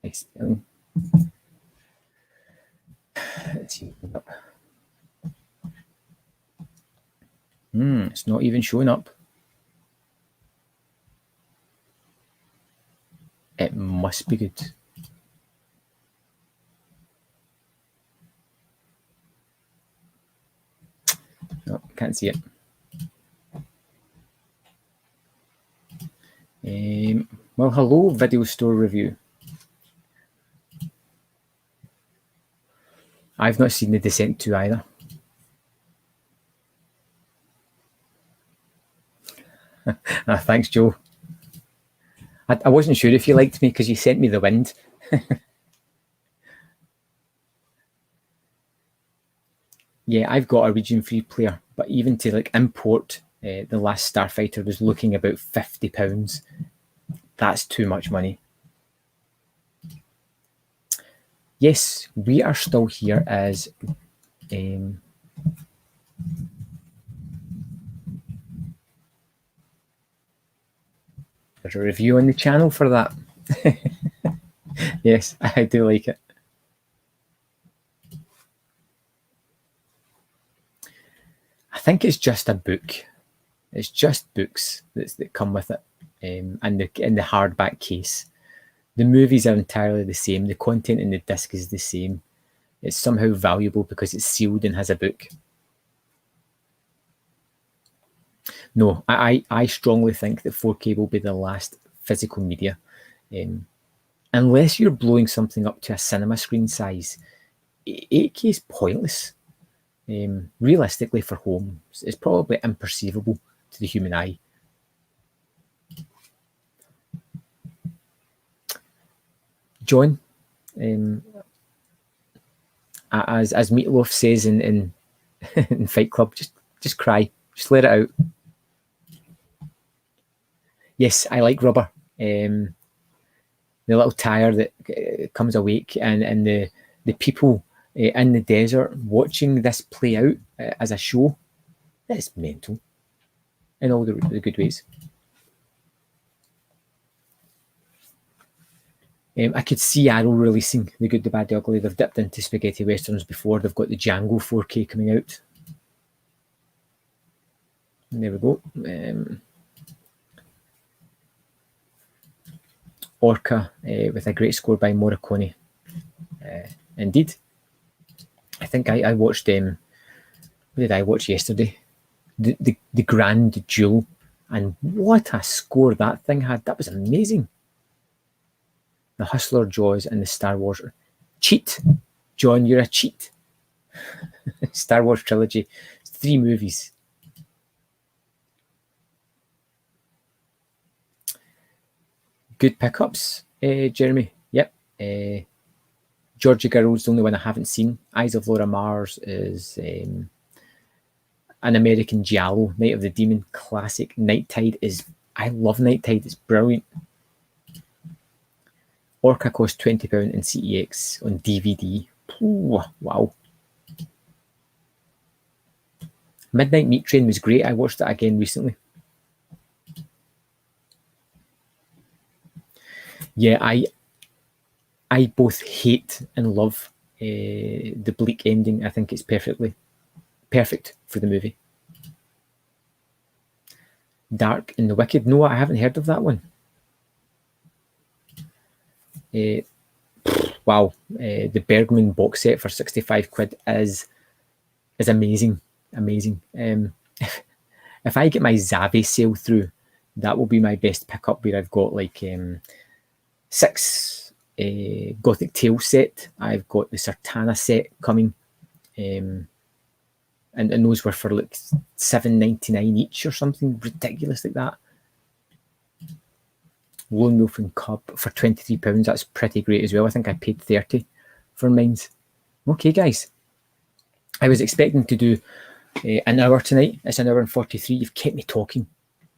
Nice spelling. Let's see. It's not even showing up. It must be good. No, can't see it. Well, hello, Video Store Review. I've not seen The Descent 2 either. Thanks, Joe. I wasn't sure if you liked me because you sent me The Wind. Yeah, I've got a region-free player, but even to like import The Last Starfighter was looking about £50. That's too much money. Yes, we are still here as there's a review on the channel for that. Yes, I do like it. I think it's just a book. It's just books that come with it, and in the hardback case. The movies are entirely the same. The content in the disc is the same. It's somehow valuable because it's sealed and has a book. No, I strongly think that 4K will be the last physical media. Unless you're blowing something up to a cinema screen size, 8K is pointless. Realistically, for home, it's probably imperceivable to the human eye. John, as Meatloaf says in Fight Club, just cry, just let it out. Yes, I like Rubber. The little tire that comes awake, and the people in the desert watching this play out as a show. That's mental in all the good ways. I could see Arrow releasing The Good, the Bad, the Ugly. They've dipped into spaghetti westerns before. They've got the Django 4K coming out. And there we go. Orca with a great score by Morricone. Indeed. I think I watched, what did I watch yesterday? The Grand Duel. And what a score that thing had. That was amazing. The Hustler, Jaws, and the Star Wars. Cheat. John, you're a cheat. Star Wars trilogy. 3 movies. Good pickups, Jeremy. Yep. Georgia Girl's the only one I haven't seen. Eyes of Laura Mars is an American giallo. Night of the Demon classic. Night Tide is... I love Night Tide. It's brilliant. Orca cost £20 in CEX on DVD. Ooh, wow. Midnight Meat Train was great. I watched that again recently. Yeah, I both hate and love the bleak ending. I think it's perfect for the movie. Dark and the Wicked. No, I haven't heard of that one. Wow, the Bergman box set for 65 quid is amazing. If I get my Zavi sale through, that will be my best pickup, where I've got like 6 Gothic Tales set. I've got the Sartana set coming, and those were for like $7.99 each or something ridiculous like that. Lone Wolf and Cub for £23. That's pretty great as well. I think I paid 30 for mine. Okay, guys. I was expecting to do an hour tonight. It's an hour and 43. You've kept me talking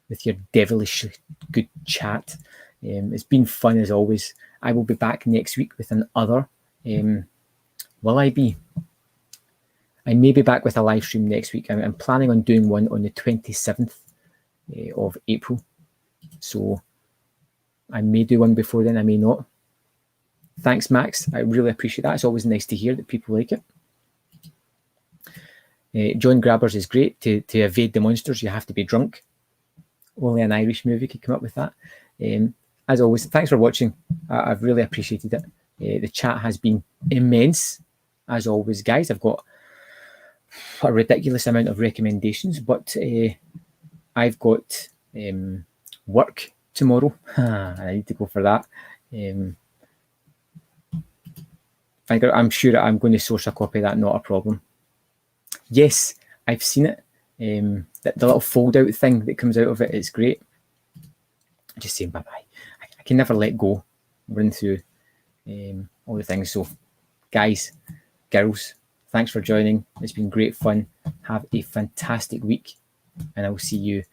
with your devilish good chat. It's been fun as always. I will be back next week with another. Will I be? I may be back with a live stream next week. I'm planning on doing one on the 27th of April. So I may do one before then, I may not. Thanks, Max. I really appreciate that. It's always nice to hear that people like it. John Grabbers is great. To evade the monsters, you have to be drunk. Only an Irish movie could come up with that. As always, thanks for watching. I've really appreciated it. The chat has been immense. As always, guys, I've got a ridiculous amount of recommendations, but I've got work tomorrow. I need to go for that. I'm sure I'm going to source a copy of that, not a problem. Yes, I've seen it. The little fold-out thing that comes out of it is great. Just saying bye-bye. I can never let go, run through all the things. So, guys, girls, thanks for joining. It's been great fun. Have a fantastic week, and I will see you